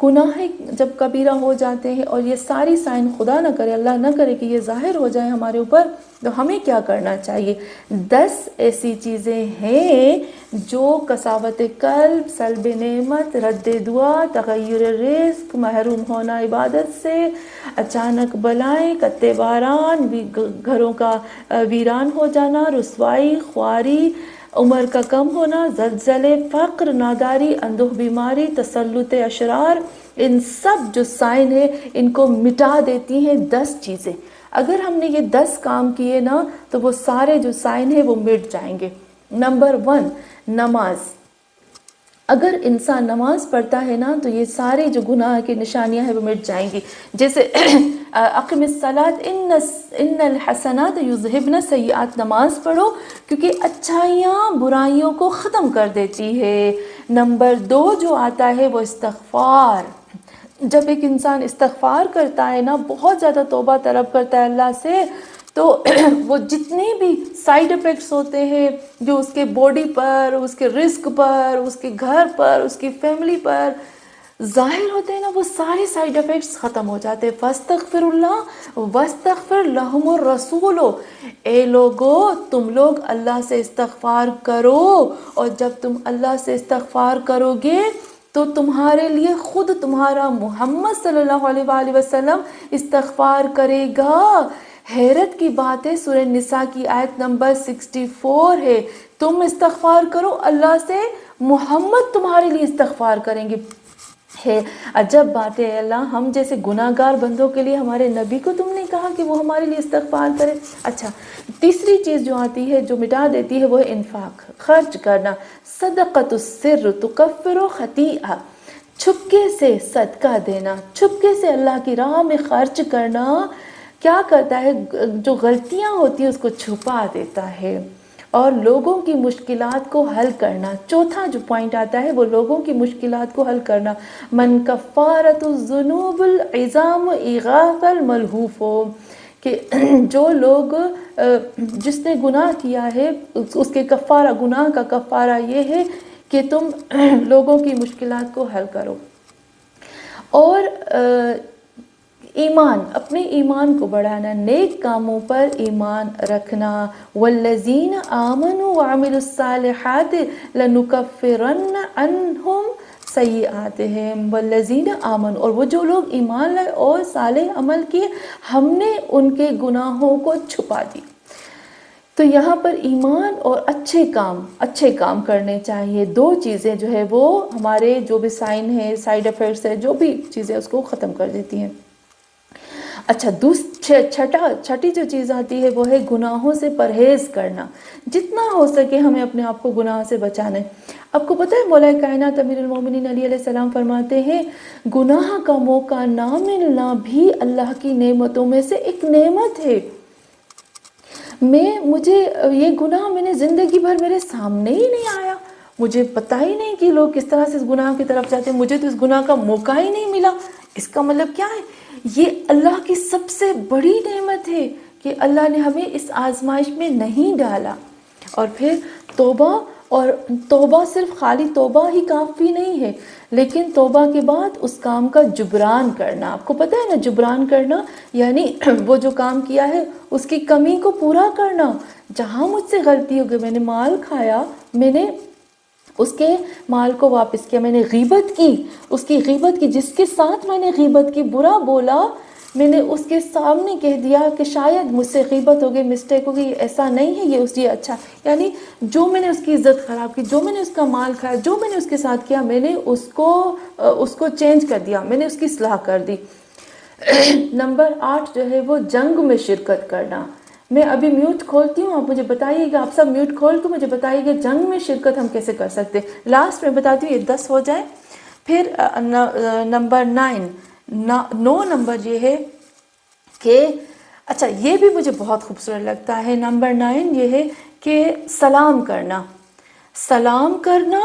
گناہ جب کبیرہ ہو جاتے ہیں اور یہ ساری سائن، خدا نہ کرے، اللہ نہ کرے کہ یہ ظاہر ہو جائے ہمارے اوپر، تو ہمیں کیا کرنا چاہیے؟ 10 ایسی چیزیں ہیں جو قساوت قلب، سلب نعمت، رد دعا، تغیر رزق، محروم ہونا عبادت سے، اچانک بلائیں، قطع باران، گھروں کا ویران ہو جانا، رسوائی، خواری، عمر کا کم ہونا، زلزلے، فقر، ناداری، اندوہ بیماری، تسلط اشرار، ان سب جو سائن ہے ان کو مٹا دیتی ہیں 10 چیزیں۔ اگر ہم نے یہ 10 کام کیے نا تو وہ سارے جو سائن ہیں وہ مٹ جائیں گے۔ نمبر 1، نماز۔ اگر انسان نماز پڑھتا ہے نا تو یہ سارے جو گناہ کی نشانیاں ہیں وہ مٹ جائیں گی، جیسے اقم الصلاۃ ان الحسنات یذہبن السیئات، نماز پڑھو کیونکہ اچھائیاں برائیوں کو ختم کر دیتی ہے۔ نمبر 2 جو آتا ہے وہ استغفار۔ جب ایک انسان استغفار کرتا ہے نا، بہت زیادہ توبہ طلب کرتا ہے اللہ سے، تو وہ جتنے بھی سائیڈ ایفیکٹس ہوتے ہیں جو اس کے باڈی پر، اس کے رزق پر، اس کے گھر پر، اس کی فیملی پر ظاہر ہوتے ہیں نا، وہ سارے سائیڈ ایفیکٹس ختم ہو جاتے ہیں۔ فاستغفر اللہ واستغفر لہم الرسول، اے لوگو تم لوگ اللہ سے استغفار کرو، اور جب تم اللہ سے استغفار کرو گے تو تمہارے لیے خود تمہارا محمد صلی اللہ علیہ وآلہ وسلم استغفار کرے گا۔ حیرت کی بات ہے، سورہ نساء کی آیت نمبر 64 ہے، تم استغفار کرو اللہ سے، محمد تمہارے لیے استغفار کریں گے۔ ہے عجب بات ہے اللہ، ہم جیسے گناہ گار بندوں کے لیے ہمارے نبی کو تم نے کہا کہ وہ ہمارے لیے استغفار کرے۔ اچھا، تیسری چیز جو آتی ہے جو مٹا دیتی ہے وہ ہے انفاق، خرچ کرنا۔ صدقۃ السر تکفر خطیئہ، چھپکے سے صدقہ دینا، چھپکے سے اللہ کی راہ میں خرچ کرنا کیا کرتا ہے؟ جو غلطیاں ہوتی ہیں اس کو چھپا دیتا ہے، اور لوگوں کی مشکلات کو حل کرنا۔ چوتھا جو پوائنٹ آتا ہے وہ لوگوں کی مشکلات کو حل کرنا۔ من کفارۃ الذنوب العظام اغاث الملہوف، کہ جو لوگ جس نے گناہ کیا ہے اس کے کفارہ، گناہ کا کفارہ یہ ہے کہ تم لوگوں کی مشکلات کو حل کرو۔ اور ایمان، اپنے ایمان کو بڑھانا، نیک کاموں پر ایمان رکھنا۔ والذین آمنوا وعملوا الصالحات لنکفرن عنہم سیئاتہم، والذین آمنوا، اور وہ جو لوگ ایمان لائے اور صالح عمل کیے، ہم نے ان کے گناہوں کو چھپا دی۔ تو یہاں پر ایمان اور اچھے کام کرنے چاہیے۔ 2 چیزیں جو ہے وہ ہمارے جو بھی سائن ہے، سائیڈ ایفیکٹس ہے، جو بھی چیزیں اس کو ختم کر دیتی ہیں۔ اچھا، چھٹی جو چیز آتی ہے وہ ہے گناہوں سے پرہیز کرنا۔ جتنا ہو سکے ہمیں اپنے آپ کو گناہ سے بچانا ہے۔ آپ کو پتہ ہے مولا کائنات امیر المومنین علیہ السلام فرماتے ہیں گناہ کا موقع نہ ملنا بھی اللہ کی نعمتوں میں سے ایک نعمت ہے۔ مجھے یہ گناہ میں نے زندگی بھر میرے سامنے ہی نہیں آیا، مجھے پتہ ہی نہیں کہ لوگ کس طرح سے اس گناہ کی طرف جاتے ہیں، مجھے تو اس گناہ کا موقع ہی نہیں ملا۔ اس کا مطلب کیا ہے؟ یہ اللہ کی سب سے بڑی نعمت ہے کہ اللہ نے ہمیں اس آزمائش میں نہیں ڈالا۔ اور پھر توبہ، اور توبہ صرف خالی توبہ ہی کافی نہیں ہے، لیکن توبہ کے بعد اس کام کا جبران کرنا۔ آپ کو پتہ ہے نا جبران کرنا یعنی وہ جو کام کیا ہے اس کی کمی کو پورا کرنا۔ جہاں مجھ سے غلطی ہو گئی، میں نے مال کھایا، میں نے اس کے مال کو واپس کیا. میں نے غیبت کی، اس کی غیبت کی، جس کے ساتھ میں نے غیبت کی، برا بولا، میں نے اس کے سامنے کہہ دیا کہ شاید مجھ سے غیبت ہو گئی، مسٹیک ہو گئی، ایسا نہیں ہے، یہ اس لیے اچھا. یعنی جو میں نے اس کی عزت خراب کی، جو میں نے اس کا مال کھایا، جو میں نے اس کے ساتھ کیا، میں نے اس کو چینج کر دیا، میں نے اس کی اصلاح کر دی. نمبر 8 جو ہے وہ جنگ میں شرکت کرنا. میں ابھی میوٹ کھولتی ہوں، آپ مجھے بتائیے گا، آپ سب میوٹ کھول کے مجھے بتائیے گا جنگ میں شرکت ہم کیسے کر سکتے ہیں. لاسٹ میں بتاتی ہوں، یہ 10 ہو جائے. پھر نمبر 9 نمبر یہ ہے کہ اچھا، یہ بھی مجھے بہت خوبصورت لگتا ہے. نمبر 9 یہ ہے کہ سلام کرنا. سلام کرنا،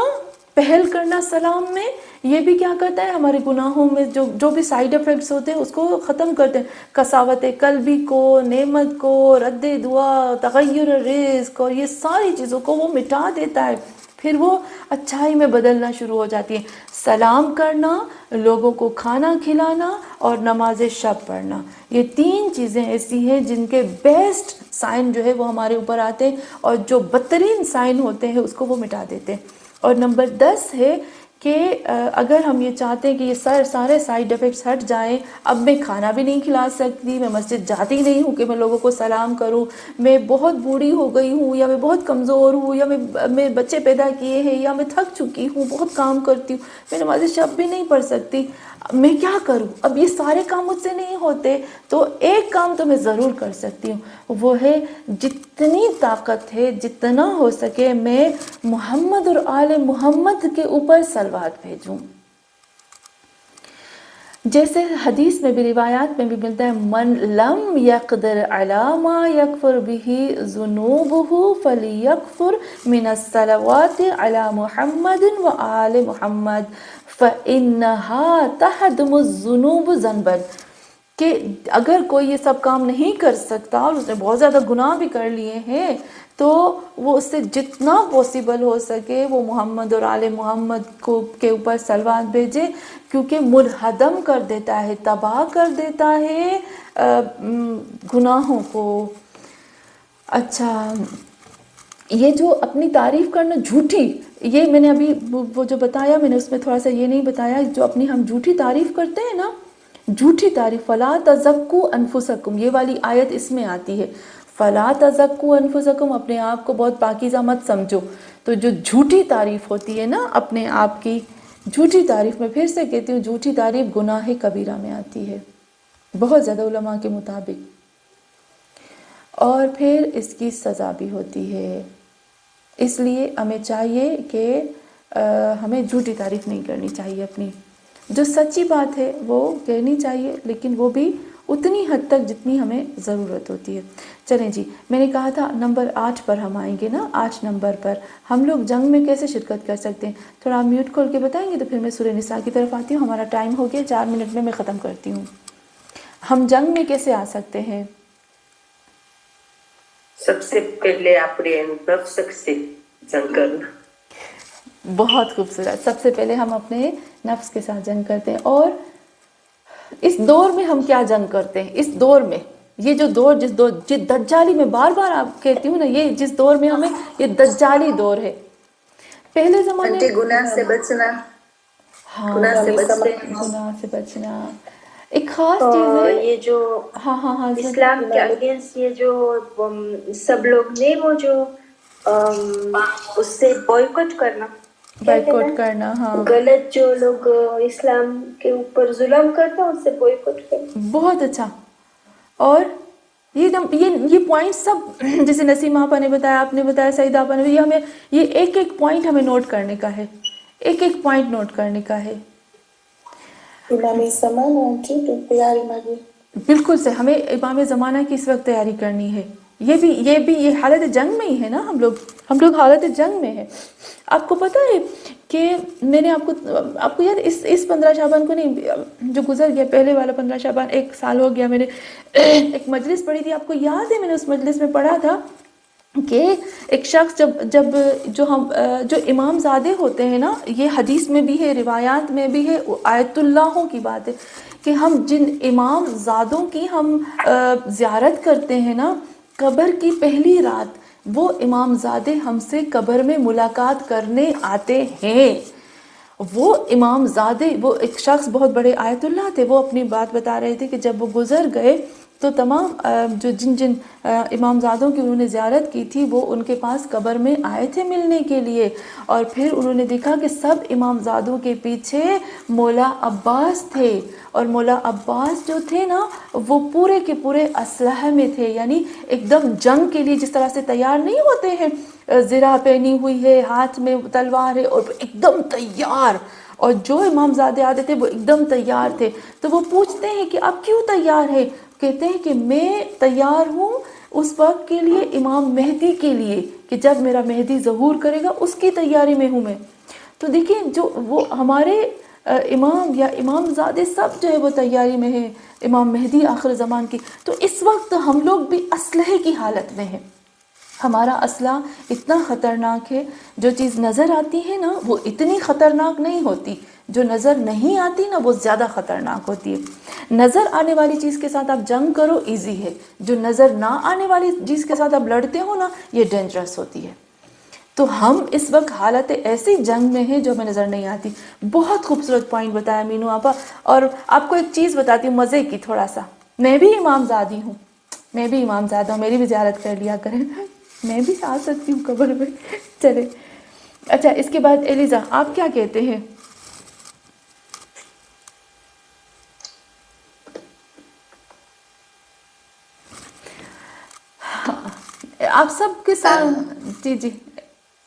پہل کرنا سلام میں، یہ بھی کیا کرتا ہے، ہمارے گناہوں میں جو بھی سائیڈ افیکٹس ہوتے ہیں اس کو ختم کرتے ہیں. کساوت قلبی کو، نعمت کو، رد دعا، تغیر رزق، اور یہ ساری چیزوں کو وہ مٹا دیتا ہے، پھر وہ اچھائی میں بدلنا شروع ہو جاتی ہے. سلام کرنا، لوگوں کو کھانا کھلانا، اور نماز شب پڑھنا، یہ 3 چیزیں ایسی ہیں جن کے بیسٹ سائن جو ہے وہ ہمارے اوپر آتے ہیں، اور جو بدترین سائن ہوتے ہیں اس کو وہ مٹا دیتے ہیں. اور نمبر 10 ہے کہ اگر ہم یہ چاہتے ہیں کہ یہ سارے سائیڈ افیکٹس ہٹ جائیں، اب میں کھانا بھی نہیں کھلا سکتی، میں مسجد جاتی نہیں ہوں کہ میں لوگوں کو سلام کروں، میں بہت بوڑھی ہو گئی ہوں، یا میں بہت کمزور ہوں، یا میں بچے پیدا کیے ہیں، یا میں تھک چکی ہوں، بہت کام کرتی ہوں، میں نماز شب بھی نہیں پڑھ سکتی، میں کیا کروں؟ اب یہ سارے کام مجھ سے نہیں ہوتے، تو ایک کام تو میں ضرور کر سکتی ہوں، وہ ہے جتنی طاقت ہے، جتنا ہو سکے میں محمد اور آل محمد کے اوپر صلوات بھیجوں. جیسے حدیث میں بھی، روایات میں بھی ملتا ہے، من لم یقدر علی ما یکفر به ذنوبہ فلیکفر من الصلوات علی محمد و آل محمد فإنہا تہدم الذنوب ذنبا. کہ اگر کوئی یہ سب کام نہیں کر سکتا اور اس نے بہت زیادہ گناہ بھی کر لیے ہیں، تو وہ اس سے جتنا پاسبل ہو سکے وہ محمد اور آل محمد کے اوپر صلوات بھیجے، کیونکہ منہدم کر دیتا ہے، تباہ کر دیتا ہے گناہوں کو. اچھا، یہ جو اپنی تعریف کرنا جھوٹی، یہ میں نے ابھی وہ جو بتایا، میں نے اس میں تھوڑا سا یہ نہیں بتایا، جو اپنی ہم جھوٹی تعریف کرتے ہیں نا، جھوٹی تعریف، فلا تزکوا انفسکم، یہ والی آیت اس میں آتی ہے، فلا تزکوا انفسکم، اپنے آپ کو بہت پاکیزہ مت سمجھو. تو جو جھوٹی تعریف ہوتی ہے نا اپنے آپ کی، جھوٹی تعریف، میں پھر سے کہتی ہوں، جھوٹی تعریف گناہ کبیرہ میں آتی ہے بہت زیادہ علماء کے مطابق، اور پھر اس کی سزا بھی ہوتی ہے. اس لیے ہمیں چاہیے کہ ہمیں جھوٹی تعریف نہیں کرنی چاہیے، اپنی جو سچی بات ہے وہ کہنی چاہیے، لیکن وہ بھی اتنی حد تک جتنی ہمیں ضرورت ہوتی ہے. چلیں جی، میں نے کہا تھا نمبر 8 پر ہم آئیں گے نا. 8 نمبر پر ہم لوگ جنگ میں کیسے شرکت کر سکتے ہیں، تھوڑا میوٹ کھول کے بتائیں گے تو پھر میں سورہ نساء کی طرف آتی ہوں. ہمارا ٹائم ہو گیا، 4 منٹ میں ختم کرتی ہوں. ہم جنگ میں کیسے آ سکتے ہیں؟
سب سے پہلے اپنے نفس سے جنگ کرنا.
بہت خوبصورت. سب سے پہلے ہم اپنے نفس کے ساتھ جنگ کرتے ہیں. اور اس دور میں ہم کیا جنگ کرتے ہیں؟ اس دور میں، یہ جو دور، جس دجالی، میں بار بار آپ کہتی ہوں نا، یہ جس دور میں ہمیں، یہ دجالی دور ہے. پہلے زمانے،
گناہ سے بچنا،
ہاں،
گناہ سے بچتے،
گناہ سے بچنا ایک خاص چیز
اور
ہے.
یہ جو
ہاں
اسلام کے اگینسٹ یہ جو سب لوگ نے وہ جو اس سے بوائکٹ کرنا، کیا کہنا
بائیکاٹ
ہے،
کرنا، ہاں،
غلط جو لوگ اسلام کے اوپر ظلم کرتے ہیں اس سے بوائکٹ کرنا.
بہت اچھا. اور یہ پوائنٹ سب، جیسے نسیم آپا نے بتایا، آپ نے بتایا، سعید آپا نے، یہ ہمیں، یہ ایک ایک پوائنٹ ہمیں نوٹ کرنے کا ہے، ایک ایک پوائنٹ نوٹ کرنے کا ہے.
امام زمانہ کی تیاری مانگی.
بالکل سے ہمیں امام زمانہ کی اس وقت تیاری کرنی ہے. یہ حالت جنگ میں ہی ہے نا، ہم لوگ حالت جنگ میں ہیں. آپ کو پتہ ہے کہ میں نے آپ کو یاد، اس 15 شعبان کو نہیں، جو گزر گیا پہلے والا 15 شعبان، 1 سال ہو گیا، میں نے ایک مجلس پڑھی تھی. آپ کو یاد ہے میں نے اس مجلس میں پڑھا تھا کہ ایک شخص جو امام زادے ہوتے ہیں نا، یہ حدیث میں بھی ہے، روایات میں بھی ہے، آیت اللہوں کی بات ہے کہ ہم جن امام زادوں کی ہم زیارت کرتے ہیں نا، قبر کی پہلی رات وہ امام زادے ہم سے قبر میں ملاقات کرنے آتے ہیں. وہ امام زادے، وہ ایک شخص بہت بڑے آیت اللہ تھے، وہ اپنی بات بتا رہے تھے کہ جب وہ گزر گئے تو تمام جو جن امام زادوں کی انہوں نے زیارت کی تھی وہ ان کے پاس قبر میں آئے تھے ملنے کے لیے، اور پھر انہوں نے دیکھا کہ سب امام زادوں کے پیچھے مولا عباس تھے، اور مولا عباس جو تھے نا وہ پورے کے پورے اسلحے میں تھے، یعنی ایک دم جنگ کے لیے جس طرح سے تیار نہیں ہوتے ہیں، زرہ پہنی ہوئی ہے، ہاتھ میں تلوار ہے، اور ایک دم تیار. اور جو امام زادے آتے تھے وہ ایک دم تیار تھے. تو وہ پوچھتے ہیں کہ آپ کیوں تیار ہے؟ کہتے ہیں کہ میں تیار ہوں اس وقت کے لیے، امام مہدی کے لیے، کہ جب میرا مہدی ظہور کرے گا اس کی تیاری میں ہوں میں. تو دیکھیں جو وہ ہمارے امام یا امام زادے سب جو ہے وہ تیاری میں ہیں امام مہدی آخر زمان کی. تو اس وقت ہم لوگ بھی اسلحے کی حالت میں ہیں. ہمارا اسلحہ اتنا خطرناک ہے، جو چیز نظر آتی ہے نا وہ اتنی خطرناک نہیں ہوتی، جو نظر نہیں آتی نا وہ زیادہ خطرناک ہوتی ہے. نظر آنے والی چیز کے ساتھ آپ جنگ کرو ایزی ہے، جو نظر نہ آنے والی چیز کے ساتھ آپ لڑتے ہو نا یہ ڈینجرس ہوتی ہے. تو ہم اس وقت حالت ایسی جنگ میں ہیں جو ہمیں نظر نہیں آتی. بہت خوبصورت پوائنٹ بتایا مینو آپا. اور آپ کو ایک چیز بتاتی ہوں مزے کی تھوڑا سا، میں بھی امام زادی ہوں، میں بھی امام زادہ ہوں، میری بھی زیارت کر لیا کریں، میں بھی آ سکتی ہوں قبر میں. چلے اچھا، اس کے بعد ایلیزا آپ کیا کہتے ہیں؟ آپ سب کے ساتھ جی جی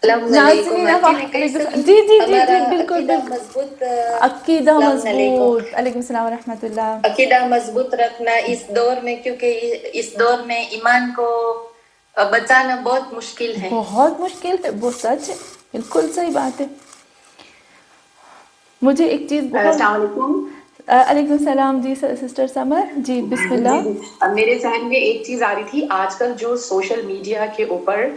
ناظرین جی جی جی جی بالکل بالکل. عقیدہ مضبوط، علیکم السلام ورحمۃ اللہ.
عقیدہ مضبوط رکھنا اس دور میں، کیونکہ اس دور میں ایمان کو بچانا بہت مشکل ہے،
بہت مشکل ہے، وہ سچ ہے، بالکل صحیح بات ہے. مجھے ایک چیز بہت
السلام علیکم.
علیکم السلام جی سسٹر سمر جی بسم اللہ.
میرے ذہن میں ایک چیز آ رہی تھی، آج کل جو سوشل میڈیا کے اوپر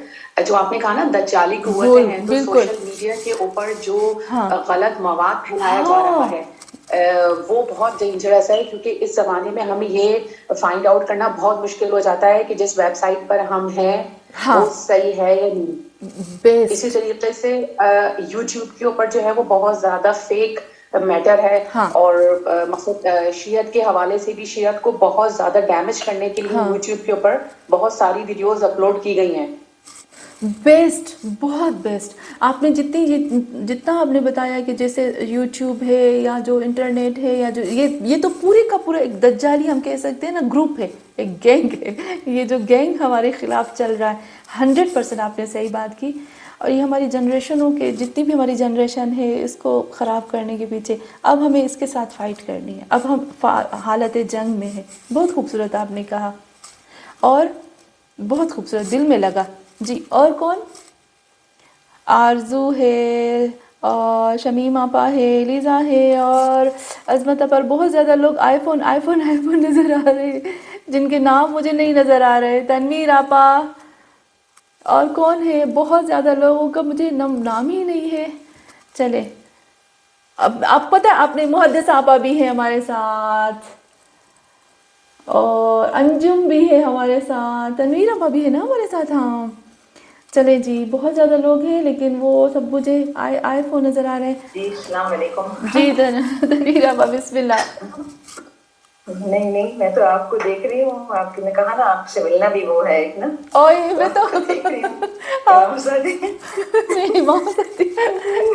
جو آپ نے کہا نا دجالی قوتیں ہیں، تو
بالکل
سوشل میڈیا کے اوپر جو
ہاں
غلط مواد پھیلایا جا رہا ہے وہ بہت ڈینجرس ہے، کیونکہ اس زمانے میں ہمیں یہ فائنڈ آؤٹ کرنا بہت مشکل ہو جاتا ہے کہ جس ویب سائٹ پر ہم ہیں وہ صحیح ہے یا نہیں. اسی طریقے سے یوٹیوب کے اوپر جو ہے وہ بہت زیادہ فیک میٹر ہے، اور مقصد شیعت کے حوالے سے بھی شیعت کو بہت زیادہ ڈیمیج کرنے کے لیے یوٹیوب کے اوپر بہت ساری ویڈیوز اپلوڈ کی گئی ہیں.
بیسٹ، بہت بیسٹ. آپ نے جتنا آپ نے بتایا کہ جیسے یوٹیوب ہے یا جو انٹرنیٹ ہے یا جو یہ تو پورے کا پورا ایک دجالی ہم کہہ سکتے ہیں نا گروپ ہے، ایک گینگ ہے. یہ جو گینگ ہمارے خلاف چل رہا ہے 100% آپ نے صحیح بات کی. اور یہ ہماری جنریشنوں کے جتنی بھی ہماری جنریشن ہے اس کو خراب کرنے کے پیچھے اب ہمیں اس کے ساتھ فائٹ کرنی ہے. اب ہم حالت جنگ میں ہیں. بہت خوبصورت آپ نے کہا اور بہت خوبصورت، دل میں لگا. جی اور کون؟ آرزو ہے اور شمیم آپا ہے، لیزا ہے اور عظمت پر بہت زیادہ لوگ آئی فون نظر آ رہے ہیں جن کے نام مجھے نہیں نظر آ رہے. تنویر آپا اور کون ہے؟ بہت زیادہ لوگوں کا مجھے نام ہی نہیں ہے. چلے اب آپ پتہ ہے آپ نے محدث آپا بھی ہیں ہمارے ساتھ اور انجم بھی ہے ہمارے ساتھ، تنویر آپا بھی ہے نا ہمارے ساتھ. ہاں چلے جی بہت زیادہ لوگ ہیں لیکن وہ سب مجھے آئی فون نظر آ رہے ہیں.
جی السلام علیکم.
جی تنویر آپا بسم اللہ.
نہیں میں تو آپ کو دیکھ رہی ہوں، آپ نے کہا نا آپ سے ملنا بھی وہ ہے ایک نا،
میں تو
دیکھ رہی ہوں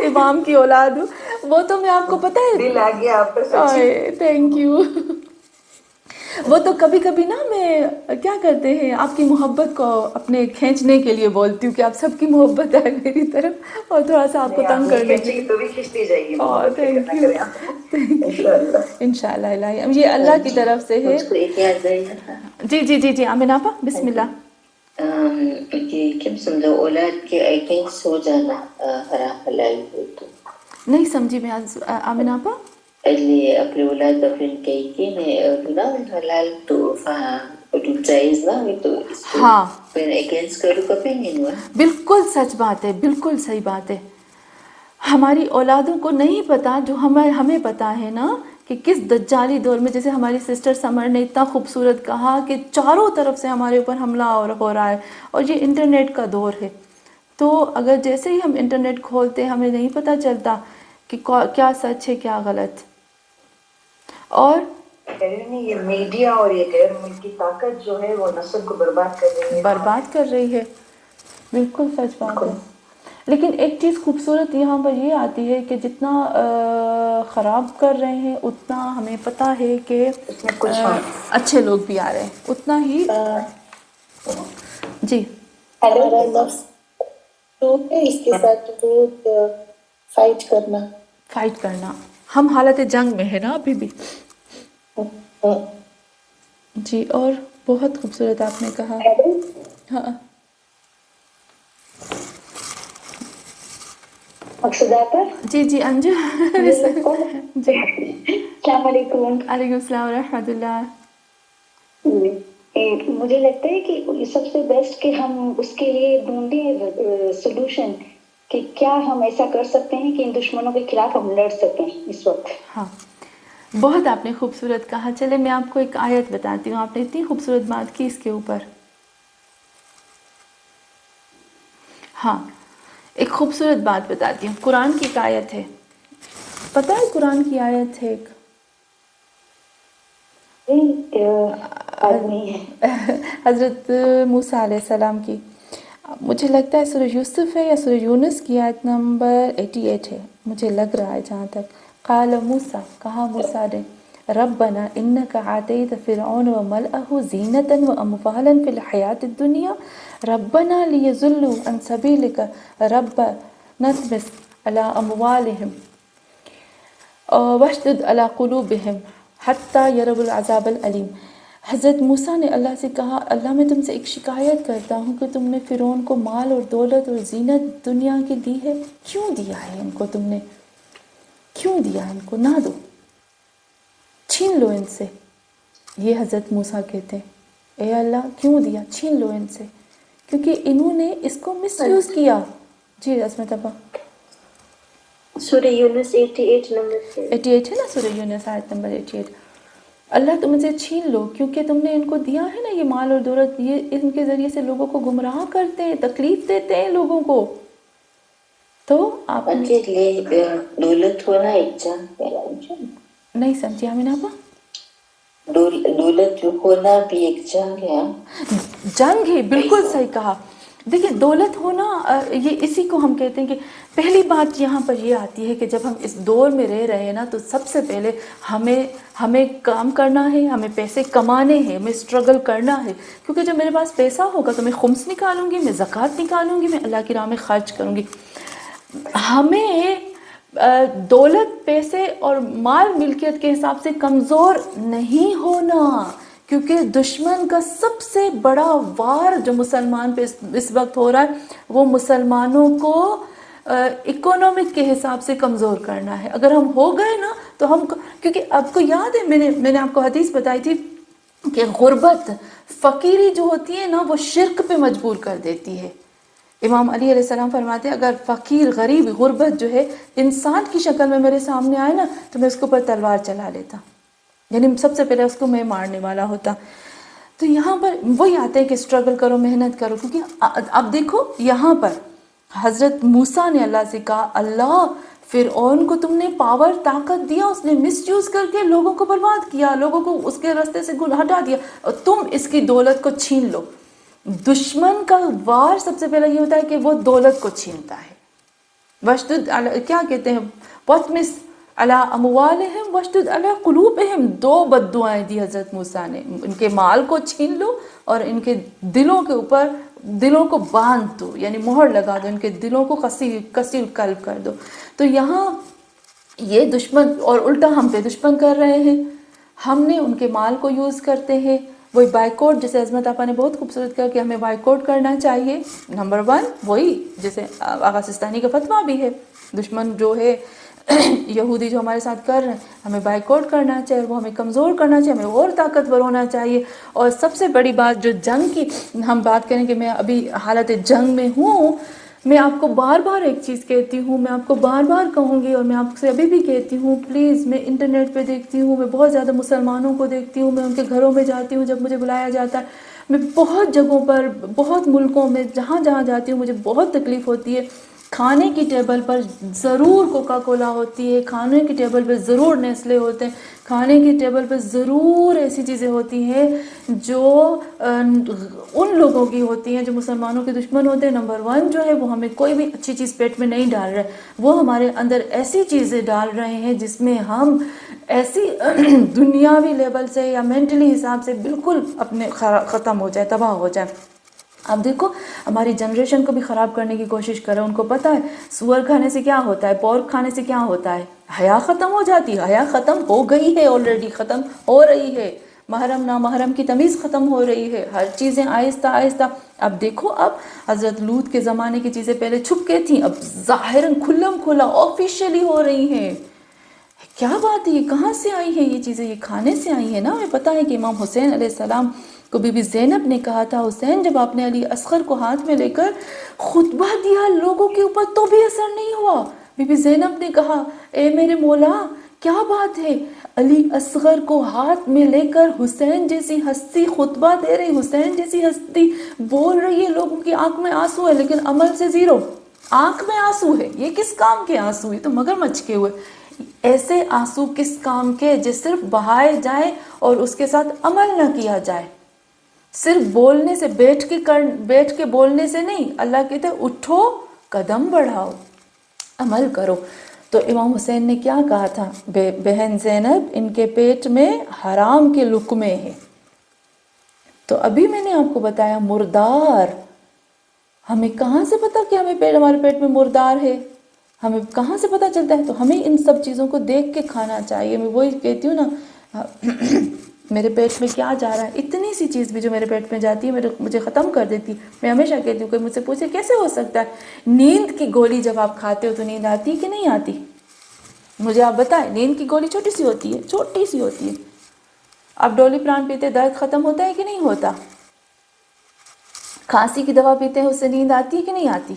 امام کی اولاد ہوں. وہ تو میں آپ کو پتہ ہے
دل آ گیا آپ کا.
Thank you. وہ تو کبھی کبھی نا میں کیا کرتے ہیں آپ کی محبت کو اپنے کھینچنے کے لیے بولتی ہوں کہ آپ سب کی محبت ہے میری طرف اور تھوڑا سا آپ کو تنگ کرنے کے لیے.
تو بھی کھینچتی جائے گی.
تھینک یو انشاءاللہ الہی، یہ اللہ کی طرف سے ہے. جی جی جی جی آمین آپا بسم اللہ.
کہ سمجھو اولاد کے اگینسٹ ہو جانا حرام حلال ہو تو
نہیں سمجھی میں آمین آپا.
اللي أكل أولاد بفرن كيكين أولاد حلال تو جائز نہ ہوئی تو اس کو پھر اگینسٹ کرو کبھی نہیں ہوا.
بالکل سچ بات ہے، بالکل صحیح بات ہے. ہماری اولادوں کو نہیں پتا جو ہمیں پتا ہے نا کہ کس دجالی دور میں، جیسے ہماری سسٹر سمر نے اتنا خوبصورت کہا کہ چاروں طرف سے ہمارے اوپر حملہ ہو رہا ہے، اور یہ انٹرنیٹ کا دور ہے. تو اگر جیسے ہی ہم انٹرنیٹ کھولتے ہیں ہمیں نہیں پتہ چلتا کہ کیا سچ ہے کیا غلط. اور
یہ میڈیا اور یہ غیر ملکی طاقت جو ہے وہ نسل کو برباد کر رہی ہے.
بالکل سچ بات ہے. لیکن ایک چیز خوبصورت یہاں پر یہ آتی ہے کہ جتنا خراب کر رہے ہیں اتنا ہمیں پتہ ہے کہ اچھے لوگ بھی آ رہے ہیں، اتنا ہی. جی
ہمارا لفظ تو ہے اس کے ساتھ بہت فائٹ کرنا.
ہم حالت جنگ میں ہے نا ابھی بھی. جی اور بہت خوبصورت آپ نے کہا. ہاں
مقصوداتا
جی انجو. جی
السلام علیکم.
وعلیکم السلام ورحمۃ اللہ.
مجھے لگتا ہے کہ سب سے بیسٹ کہ ہم اس کے لیے ڈھونڈیں سولوشن کہ کیا ہم ایسا کر سکتے ہیں کہ ان دشمنوں کے خلاف ہم لڑ سکیں اس وقت.
ہاں بہت آپ نے خوبصورت کہا. چلے میں آپ کو ایک آیت بتاتی ہوں. آپ نے اتنی خوبصورت بات کی اس کے اوپر. ہاں ایک خوبصورت بات بتاتی ہوں. قرآن کی ایک آیت ہے. پتہ ہے قرآن کی آیت ہے ایک حضرت موسیٰ علیہ السلام کی. مجھے لگتا ہے سورہ یوسف ہے یا سورہ یونس کی آیت نمبر 88 ہے، مجھے لگ رہا ہے جہاں تک. قال موسیٰ، کہا موسیٰ نے، ربنا انک آتیت فرعون وملأہ زینۃ واموالا فی الحیاۃ الدنیا ربنا لیضلوا عن سبیلک ربنا اطمس علی اموالہم واشدد علی قلوبہم حتی یروا العذاب العلیم. حضرت موسیٰ نے اللہ سے کہا، اللہ میں تم سے ایک شکایت کرتا ہوں کہ تم نے فرعون کو مال اور دولت اور زینت دنیا کی دی ہے. کیوں دیا ہے ان کو؟ تم نے کیوں دیا ہے ان کو؟ نہ دو، چھین لو ان سے. یہ حضرت موسیٰ کہتے ہیں اے اللہ کیوں دیا؟ چھین لو ان سے، کیونکہ انہوں نے اس کو مس یوز کیا. جی عصمت ابا.
سورہ یونس 88 نمبر
88 ہے نا سورہ یونس آیت نمبر 88. اللہ تم سے چھین لو کیونکہ تم نے ان کو دیا ہے نا یہ مال اور دولت. یہ ان کے ذریعے سے لوگوں کو گمراہ کرتے ہیں، تکلیف دیتے ہیں لوگوں کو. تو آپ
دولت ہونا ایک جنگ
نہیں سمجھی آمینہ ابا.
دولت ہونا بھی ایک جنگ ہے.
جنگ ہے، بالکل صحیح کہا. دیکھیں دولت ہونا یہ اسی کو ہم کہتے ہیں کہ پہلی بات یہاں پر یہ آتی ہے کہ جب ہم اس دور میں رہ رہے ہیں نا تو سب سے پہلے ہمیں کام کرنا ہے، ہمیں پیسے کمانے ہیں، ہمیں اسٹرگل کرنا ہے. کیونکہ جب میرے پاس پیسہ ہوگا تو میں خمس نکالوں گی، میں زکوٰۃ نکالوں گی، میں اللہ کی راہ میں خرچ کروں گی. ہمیں دولت، پیسے اور مال ملکیت کے حساب سے کمزور نہیں ہونا، کیونکہ دشمن کا سب سے بڑا وار جو مسلمان پہ اس وقت ہو رہا ہے وہ مسلمانوں کو اکنامک کے حساب سے کمزور کرنا ہے. اگر ہم ہو گئے نا تو ہم، کیونکہ آپ کو یاد ہے میں نے آپ کو حدیث بتائی تھی کہ غربت، فقیری جو ہوتی ہے نا وہ شرک پہ مجبور کر دیتی ہے. امام علی علیہ السلام فرماتے ہیں اگر فقیر، غریب، غربت جو ہے انسان کی شکل میں میرے سامنے آئے نا تو میں اس کے اوپر تلوار چلا لیتا، یعنی سب سے پہلے اس کو میں مارنے والا ہوتا. تو یہاں پر وہی آتے ہیں کہ اسٹرگل کرو، محنت کرو. کیونکہ اب دیکھو یہاں پر حضرت موسیٰ نے اللہ سے کہا، اللہ فرعون کو تم نے پاور، طاقت دیا، اس نے مس یوز کر کے لوگوں کو برباد کیا، لوگوں کو اس کے راستے سے ہٹا دیا، اور تم اس کی دولت کو چھین لو. دشمن کا وار سب سے پہلے یہ ہوتا ہے کہ وہ دولت کو چھینتا ہے. وشدد کیا کہتے ہیں، وَطْمِسْ عَلَىٰ أَمْوَالِهِمْ وَاشْدُدْ عَلَىٰ قُلُوبِهِمْ. 2 بد دعائیں دی حضرت موسیٰ نے. ان کے مال کو چھین لو اور ان کے دلوں کے اوپر، دلوں کو باندھ دو، یعنی مہر لگا دو، ان کے دلوں کو کسی قلب کر دو. تو یہاں یہ دشمن، اور الٹا ہم پہ دشمن کر رہے ہیں. ہم نے ان کے مال کو یوز کرتے ہیں. وہی بائیکاٹ، جیسے عظمت آپا نے بہت خوبصورت کہا کہ ہمیں بائیکاٹ کرنا چاہیے. نمبر 1 وہی جیسے آغا سستانی کا فتویٰ بھی ہے، دشمن جو ہے یہودی جو ہمارے ساتھ کر رہے ہیں ہمیں بائیکاٹ کرنا چاہیے، وہ ہمیں کمزور کرنا چاہیے، ہمیں اور طاقتور ہونا چاہیے. اور سب سے بڑی بات جو جنگ کی ہم بات کریں کہ میں ابھی حالت جنگ میں ہوں، میں آپ کو بار بار ایک چیز کہتی ہوں، میں آپ کو بار بار کہوں گی، اور میں آپ سے ابھی بھی کہتی ہوں، پلیز، میں انٹرنیٹ پہ دیکھتی ہوں، میں بہت زیادہ مسلمانوں کو دیکھتی ہوں، میں ان کے گھروں میں جاتی ہوں جب مجھے بلایا جاتا ہے، میں بہت جگہوں پر، بہت ملکوں میں جہاں جہاں جاتی ہوں مجھے بہت تکلیف ہوتی ہے، کھانے کی ٹیبل پر ضرور کوکا کولا ہوتی ہے، کھانے کی ٹیبل پہ ضرور نیسلے ہوتے ہیں، کھانے کی ٹیبل پہ ضرور ایسی چیزیں ہوتی ہیں جو ان لوگوں کی ہوتی ہیں جو مسلمانوں کے دشمن ہوتے ہیں۔ نمبر 1 جو ہے وہ ہمیں کوئی بھی اچھی چیز پیٹ میں نہیں ڈال رہے، وہ ہمارے اندر ایسی چیزیں ڈال رہے ہیں جس میں ہم ایسی دنیاوی لیول سے یا مینٹلی حساب سے بالکل اپنے ختم ہو جائے، تباہ ہو جائے۔ اب دیکھو ہماری جنریشن کو بھی خراب کرنے کی کوشش کرے، ان کو پتہ ہے سور کھانے سے کیا ہوتا ہے، پورک کھانے سے کیا ہوتا ہے، حیا ختم ہو جاتی ہے، حیا ختم ہو گئی ہے، آلریڈی ختم ہو رہی ہے، محرم نامحرم کی تمیز ختم ہو رہی ہے، ہر چیزیں آہستہ آہستہ۔ اب دیکھو اب حضرت لوط کے زمانے کی چیزیں پہلے چھپ کے تھیں، اب ظاہراً کھلم کھلا آفیشیلی ہو رہی ہیں۔ کیا بات ہے، یہ کہاں سے آئی ہے یہ چیزیں؟ یہ کھانے سے آئی ہیں نا۔ ہمیں پتہ ہے کہ امام حسین علیہ السلام کو بی بی زینب نے کہا تھا، حسین جب آپ نے علی اصغر کو ہاتھ میں لے کر خطبہ دیا لوگوں کے اوپر تو بھی اثر نہیں ہوا۔ بی بی زینب نے کہا اے میرے مولا کیا بات ہے، علی اصغر کو ہاتھ میں لے کر حسین جیسی ہستی خطبہ دے رہی، حسین جیسی ہستی بول رہی ہے، لوگوں کی آنکھ میں آنسو ہے لیکن عمل سے زیرو۔ آنکھ میں آنسو ہے، یہ کس کام کے آنسو ہے؟ تو مگرمچھ کے ہوئے۔ ایسے آنسو کس کام کے جو صرف بہائے جائیں اور اس کے ساتھ عمل نہ کیا جائے؟ صرف بولنے سے، بیٹھ کے بولنے سے نہیں، اللہ کہتے اٹھو قدم بڑھاؤ، عمل کرو۔ تو امام حسین نے کیا کہا تھا، بہن زینب ان کے پیٹ میں حرام کے لقمے ہیں۔ تو ابھی میں نے آپ کو بتایا مردار، ہمیں کہاں سے پتا کہ ہمارے پیٹ میں مردار ہے؟ ہمیں کہاں سے پتا چلتا ہے؟ تو ہمیں ان سب چیزوں کو دیکھ کے کھانا چاہیے۔ میں وہی کہتی ہوں نا، میرے پیٹ میں کیا جا رہا ہے، اتنی سی چیز بھی جو میرے پیٹ میں جاتی ہے مجھے ختم کر دیتی۔ میں ہمیشہ کہتی ہوں، کوئی مجھ سے پوچھے کیسے ہو سکتا ہے، نیند کی گولی جب آپ کھاتے ہو تو نیند آتی کہ نہیں آتی؟ مجھے آپ بتائیں، نیند کی گولی چھوٹی سی ہوتی ہے، چھوٹی سی ہوتی ہے، آپ ڈولی پران پیتے درد ختم ہوتا ہے کہ نہیں ہوتا؟ کھانسی کی دوا پیتے ہیں اس سے نیند آتی ہے کہ نہیں آتی؟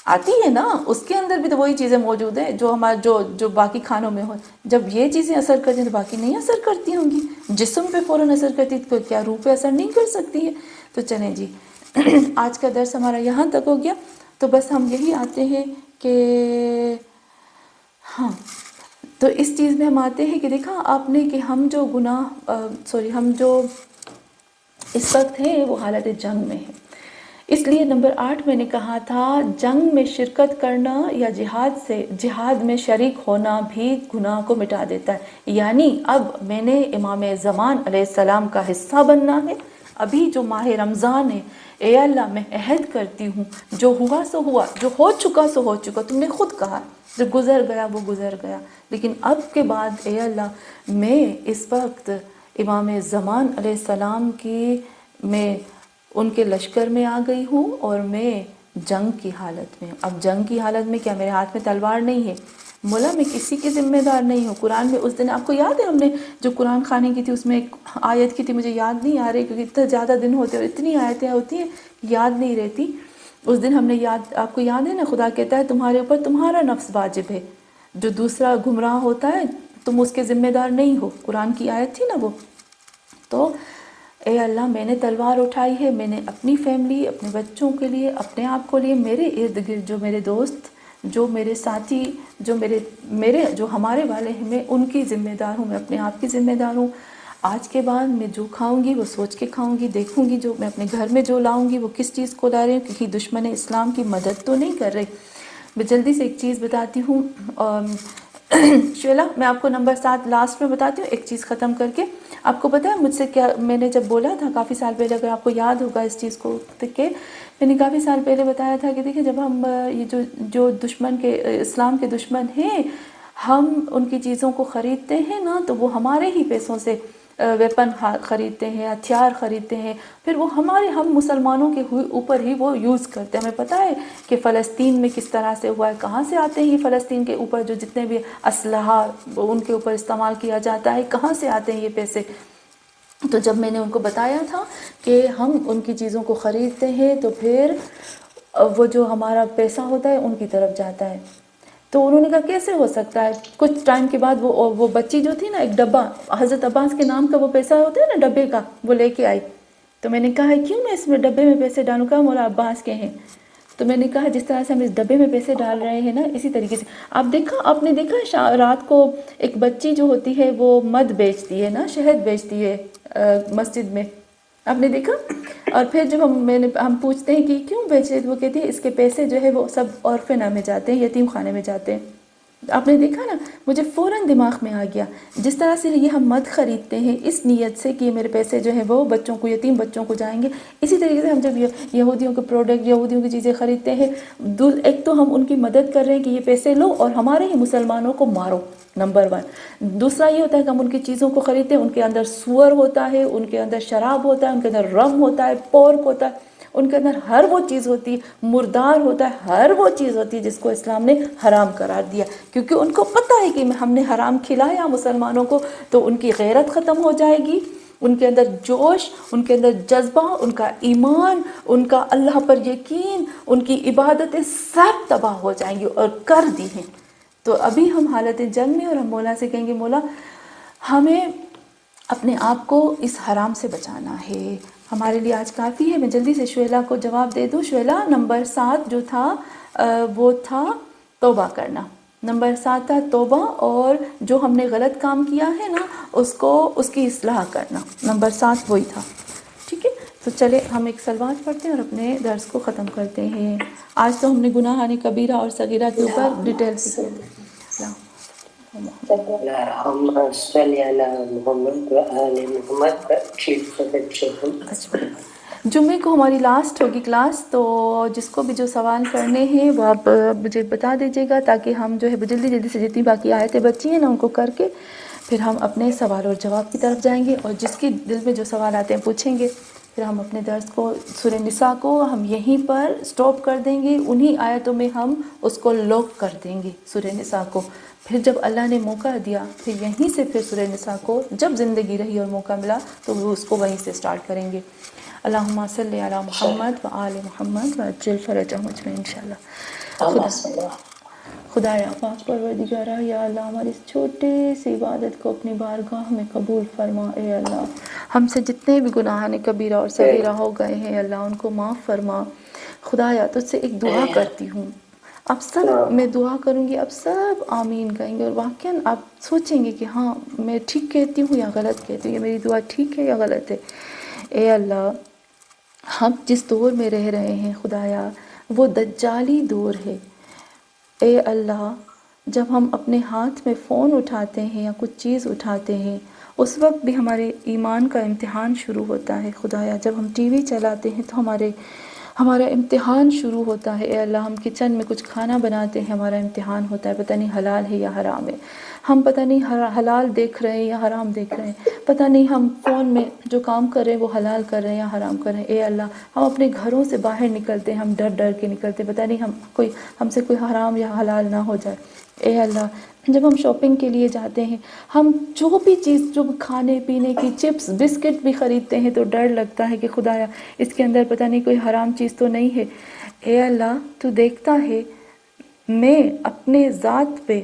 آتی ہے نا، اس کے اندر بھی تو وہی چیزیں موجود ہیں جو باقی کھانوں میں ہو۔ جب یہ چیزیں اثر کرتی ہیں تو باقی نہیں اثر کرتی ہوں گی، جسم پہ فوراً اثر کرتی تو کیا روح پہ اثر نہیں کر سکتی ہے؟ تو چلیں جی، آج کا درس ہمارا یہاں تک ہو گیا۔ تو بس ہم یہی آتے ہیں کہ ہاں، تو اس چیز میں ہم آتے ہیں کہ دیکھا آپ نے کہ ہم جو ہم جو اس وقت ہیں وہ حالت جنگ میں ہیں، اس لیے نمبر 8 میں نے کہا تھا جنگ میں شرکت کرنا یا جہاد میں شریک ہونا بھی گناہ کو مٹا دیتا ہے۔ یعنی اب میں نے امام زمان علیہ السلام کا حصہ بننا ہے۔ ابھی جو ماہ رمضان ہے، اے اللہ میں عہد کرتی ہوں جو ہوا سو ہوا، جو ہو چکا سو ہو چکا، تم نے خود کہا جو گزر گیا وہ گزر گیا، لیکن اب کے بعد اے اللہ میں اس وقت امام زمان علیہ السلام میں ان کے لشکر میں آ گئی ہوں اور میں جنگ کی حالت میں۔ اب جنگ کی حالت میں کیا میرے ہاتھ میں تلوار نہیں ہے؟ مولا میں کسی کی ذمہ دار نہیں ہوں۔ قرآن میں اس دن آپ کو یاد ہے ہم نے جو قرآن خوانی کی تھی، اس میں ایک آیت کی تھی، مجھے یاد نہیں آ رہی کیونکہ اتنے زیادہ دن ہوتے اور اتنی آیتیں ہوتی ہیں یاد نہیں رہتی۔ اس دن ہم نے آپ کو یاد ہے نا، خدا کہتا ہے تمہارے اوپر تمہارا نفس واجب ہے، جو دوسرا گمراہ ہوتا ہے تم اس کے ذمہ دار نہیں ہو۔ قرآن کی آیت تھی نا وہ۔ تو اے اللہ میں نے تلوار اٹھائی ہے، میں نے اپنی فیملی، اپنے بچوں کے لیے، اپنے آپ کو لیے، میرے ارد گرد جو میرے دوست، جو میرے ساتھی، جو ہمارے والے ہیں، میں ان کی ذمہ دار ہوں، میں اپنے آپ کی ذمہ دار ہوں۔ آج کے بعد میں جو کھاؤں گی وہ سوچ کے کھاؤں گی، دیکھوں گی جو میں اپنے گھر میں جو لاؤں گی وہ کس چیز کو لا رہی ہوں، کیونکہ دشمن اسلام کی مدد تو نہیں کر رہی۔ میں جلدی سے ایک چیز بتاتی ہوں، شعلہ میں آپ کو نمبر 7 لاسٹ میں بتاتی ہوں ایک چیز ختم کر کے۔ آپ کو پتہ ہے مجھ سے کیا میں نے جب بولا تھا کافی سال پہلے، اگر آپ کو یاد ہوگا اس چیز کو، کہ میں نے کافی سال پہلے بتایا تھا کہ دیکھیں جب ہم یہ جو دشمن کے اسلام کے دشمن ہیں، ہم ان کی چیزوں کو خریدتے ہیں نا، تو وہ ہمارے ہی پیسوں سے ویپن خریدتے ہیں، ہتھیار خریدتے ہیں، پھر وہ ہم مسلمانوں کے اوپر ہی وہ یوز کرتے ہیں۔ ہمیں پتہ ہے کہ فلسطین میں کس طرح سے ہوا ہے، کہاں سے آتے ہیں یہ فلسطین کے اوپر جو جتنے بھی اسلحہ ان کے اوپر استعمال کیا جاتا ہے، کہاں سے آتے ہیں یہ پیسے۔ تو جب میں نے ان کو بتایا تھا کہ ہم ان کی چیزوں کو خریدتے ہیں تو پھر وہ جو ہمارا پیسہ ہوتا ہے ان کی طرف جاتا ہے. تو انہوں نے کہا کیسے ہو سکتا ہے. کچھ ٹائم کے بعد وہ بچی جو تھی نا، ایک ڈبہ حضرت عباس کے نام کا وہ پیسہ ہوتا ہے نا ڈبے کا، وہ لے کے آئی. تو میں نے کہا کیوں میں اس میں ڈبے میں پیسے ڈالوں؟ کہا مولا عباس کے ہیں. تو میں نے کہا جس طرح سے ہم اس ڈبے میں پیسے ڈال رہے ہیں نا، اسی طریقے سے آپ نے دیکھا رات کو ایک بچی جو ہوتی ہے وہ مد بیچتی ہے نا، شہد بیچتی ہے مسجد میں، آپ نے دیکھا. اور پھر جب ہم پوچھتے ہیں کہ کیوں بیچے، تو وہ کہتے ہیں اس کے پیسے جو ہے وہ سب اورفنا میں جاتے ہیں، یتیم خانے میں جاتے ہیں. آپ نے دیکھا نا، مجھے فوراً دماغ میں آ گیا. جس طرح سے یہ ہم مد خریدتے ہیں اس نیت سے کہ میرے پیسے جو ہیں وہ بچوں کو، یتیم بچوں کو جائیں گے، اسی طریقے سے ہم جب یہودیوں کے پروڈکٹ، یہودیوں کی چیزیں خریدتے ہیں، ایک تو ہم ان کی مدد کر رہے ہیں کہ یہ پیسے لو اور ہمارے ہی مسلمانوں کو مارو، نمبر 1. دوسرا یہ ہوتا ہے کہ ہم ان کی چیزوں کو خریدتے ہیں، ان کے اندر سور ہوتا ہے، ان کے اندر شراب ہوتا ہے، ان کے اندر رم ہوتا ہے، پورک ہوتا ہے، ان کے اندر ہر وہ چیز ہوتی ہے، مردار ہوتا ہے، ہر وہ چیز ہوتی ہے جس کو اسلام نے حرام قرار دیا. کیونکہ ان کو پتہ ہے کہ ہم نے حرام کھلایا مسلمانوں کو تو ان کی غیرت ختم ہو جائے گی، ان کے اندر جوش، ان کے اندر جذبہ، ان کا ایمان، ان کا اللہ پر یقین، ان کی عبادتیں سب تباہ ہو جائیں گی، اور کر دی ہیں. تو ابھی ہم حالت جنگ میں، اور ہم مولا سے کہیں گے مولا ہمیں اپنے آپ کو اس حرام سے بچانا ہے. ہمارے لیے آج کافی ہے. میں جلدی سے شعیلا کو جواب دے دوں. شعیلا نمبر 7 جو تھا وہ تھا توبہ کرنا. نمبر 7 تھا توبہ، اور جو ہم نے غلط کام کیا ہے نا اس کی اصلاح کرنا. نمبر 7 وہی تھا. ٹھیک ہے، تو چلے ہم ایک صلوات پڑھتے ہیں اور اپنے درس کو ختم کرتے ہیں. آج تو ہم نے گناہان کبیرہ اور صغیرہ کے اوپر ڈیٹیل سے
اللهم صل على محمد وآل محمد.
جمعے کو ہماری لاسٹ ہوگی کلاس، تو جس کو بھی جو سوال کرنے ہیں وہ آپ مجھے بتا دیجیے گا، تاکہ ہم جو ہے جلدی سے جتنی باقی آیتیں بچی ہیں نا ان کو کر کے پھر ہم اپنے سوال اور جواب کی طرف جائیں گے، اور جس کے دل میں جو سوال آتے ہیں پوچھیں گے. پھر ہم اپنے درس کو سورہ نساء کو ہم یہیں پر سٹاپ کر دیں گے، انہی آیتوں میں ہم اس کو لوک کر دیں گے سورہ نساء کو. پھر جب اللہ نے موقع دیا پھر یہیں سے پھر سورہ نساء کو جب زندگی رہی اور موقع ملا تو وہ اس کو وہیں سے سٹارٹ کریں گے. اللہم صلی علی محمد و آل محمد وعجل فرجہم اجمعین انشاءاللہ. خدایا پاک پروردگارہ، یا اللہ ہماری اس چھوٹے سی عبادت کو اپنی بارگاہ میں قبول فرما. اے اللہ ہم سے جتنے بھی گناہان کبیرہ اور صغیرہ ہو گئے ہیں اللہ ان کو معاف فرما. خدایا تجھ سے ایک دعا کرتی ہوں، اب سب میں دعا کروں گی، اب سب آمین کہیں گے، اور واقعاً آپ سوچیں گے کہ ہاں میں ٹھیک کہتی ہوں یا غلط کہتی ہوں، یہ میری دعا ٹھیک ہے یا غلط ہے. اے اللہ ہم جس دور میں رہ رہے ہیں خدایا وہ دجالی دور ہے. اے اللہ جب ہم اپنے ہاتھ میں فون اٹھاتے ہیں یا کچھ چیز اٹھاتے ہیں اس وقت بھی ہمارے ایمان کا امتحان شروع ہوتا ہے. خدایا جب ہم ٹی وی چلاتے ہیں تو ہمارا امتحان شروع ہوتا ہے. اے اللہ ہم کچن میں کچھ کھانا بناتے ہیں، ہمارا امتحان ہوتا ہے، پتہ نہیں حلال ہے یا حرام ہے، ہم پتہ نہیں حلال دیکھ رہے ہیں یا حرام دیکھ رہے ہیں، پتہ نہیں ہم فون میں جو کام کر رہے ہیں وہ حلال کر رہے ہیں یا حرام کر رہے ہیں. اے اللہ ہم اپنے گھروں سے باہر نکلتے ہیں، ہم ڈر کے نکلتے، پتہ نہیں ہم سے کوئی حرام یا حلال نہ ہو جائے. اے اللہ جب ہم شاپنگ کے لیے جاتے ہیں، ہم جو بھی چیز، جو کھانے پینے کی چپس بسکٹ بھی خریدتے ہیں تو ڈر لگتا ہے کہ خدایا اس کے اندر پتہ نہیں کوئی حرام چیز تو نہیں ہے. اے اللہ تو دیکھتا ہے، میں اپنے ذات پہ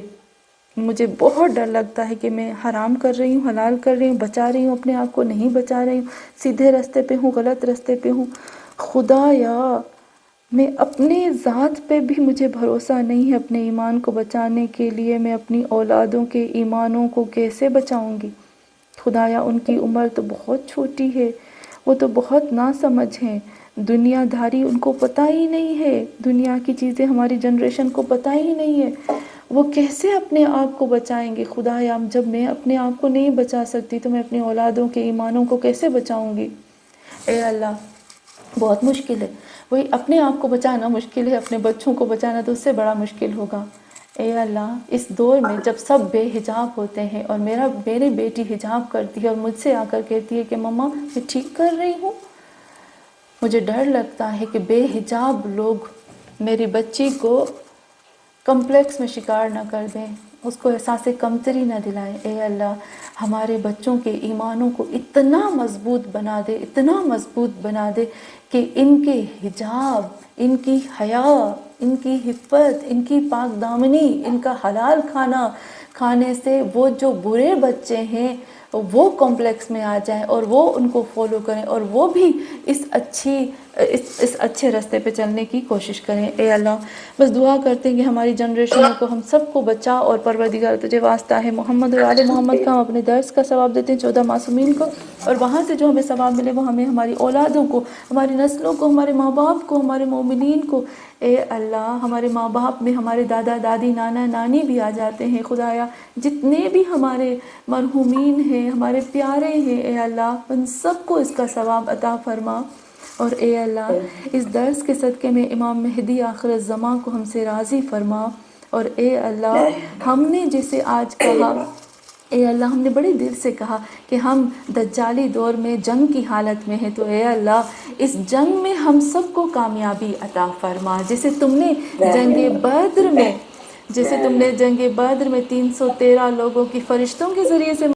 مجھے بہت ڈر لگتا ہے کہ میں حرام کر رہی ہوں، حلال کر رہی ہوں، بچا رہی ہوں اپنے آپ کو، نہیں بچا رہی ہوں، سیدھے راستے پہ ہوں، غلط راستے پہ ہوں. خدایا میں اپنے ذات پہ بھی مجھے بھروسہ نہیں ہے اپنے ایمان کو بچانے کے لیے. میں اپنی اولادوں کے ایمانوں کو کیسے بچاؤں گی؟ خدایا ان کی عمر تو بہت چھوٹی ہے، وہ تو بہت ناسمجھ ہیں، دنیا داری ان کو پتہ ہی نہیں ہے، دنیا کی چیزیں ہماری جنریشن کو پتہ ہی نہیں ہے، وہ کیسے اپنے آپ کو بچائیں گے؟ خدایا جب میں اپنے آپ کو نہیں بچا سکتی تو میں اپنی اولادوں کے ایمانوں کو کیسے بچاؤں گی؟ اے اللہ بہت مشکل ہے، وہی اپنے آپ کو بچانا مشکل ہے، اپنے بچوں کو بچانا تو اس سے بڑا مشکل ہوگا. اے اللہ اس دور میں جب سب بے حجاب ہوتے ہیں اور میری بیٹی حجاب کرتی ہے اور مجھ سے آ کر کہتی ہے کہ مما میں ٹھیک کر رہی ہوں، مجھے ڈر لگتا ہے کہ بے حجاب لوگ میری بچی کو کمپلیکس میں شکار نہ کر دیں. اس کو احساس کمتری نہ دلائیں۔ اے اللہ ہمارے بچوں کے ایمانوں کو اتنا مضبوط بنا دے، اتنا مضبوط بنا دے کہ ان کے حجاب، ان کی حیا، ان کی حفت، ان کی پاک دامنی، ان کا حلال کھانا کھانے سے وہ جو برے بچے ہیں وہ کمپلیکس میں آ جائیں اور وہ ان کو فالو کریں اور وہ بھی اس اچھے راستے پہ چلنے کی کوشش کریں۔ اے اللہ بس دعا کرتے ہیں کہ ہماری جنریشنوں کو ہم سب کو بچا، اور پروردگار تجھے واسطہ ہے محمد اور آل محمد کا ہم اپنے درس کا ثواب دیتے ہیں 14 معصومین کو، اور وہاں سے جو ہمیں ثواب ملے وہ ہمیں ہماری اولادوں کو، ہماری نسلوں کو، ہمارے ماں باپ کو، ہمارے مومنین کو۔ اے اللہ ہمارے ماں باپ میں ہمارے دادا دادی نانا نانی بھی آ جاتے ہیں، خدایا جتنے بھی ہمارے مرحومین ہیں، ہمارے پیارے ہیں، اے اللہ ان سب کو اس کا ثواب عطا فرما۔ اور اے اللہ اس درس کے صدقے میں امام مہدی آخر الزماں کو ہم سے راضی فرما۔ اور اے اللہ ہم نے جسے آج کہا، اے اللہ ہم نے بڑے دل سے کہا کہ ہم دجالی دور میں جنگ کی حالت میں ہیں، تو اے اللہ اس جنگ میں ہم سب کو کامیابی عطا فرما، جیسے تم نے جنگ بدر میں 313 لوگوں کی فرشتوں کے ذریعے سے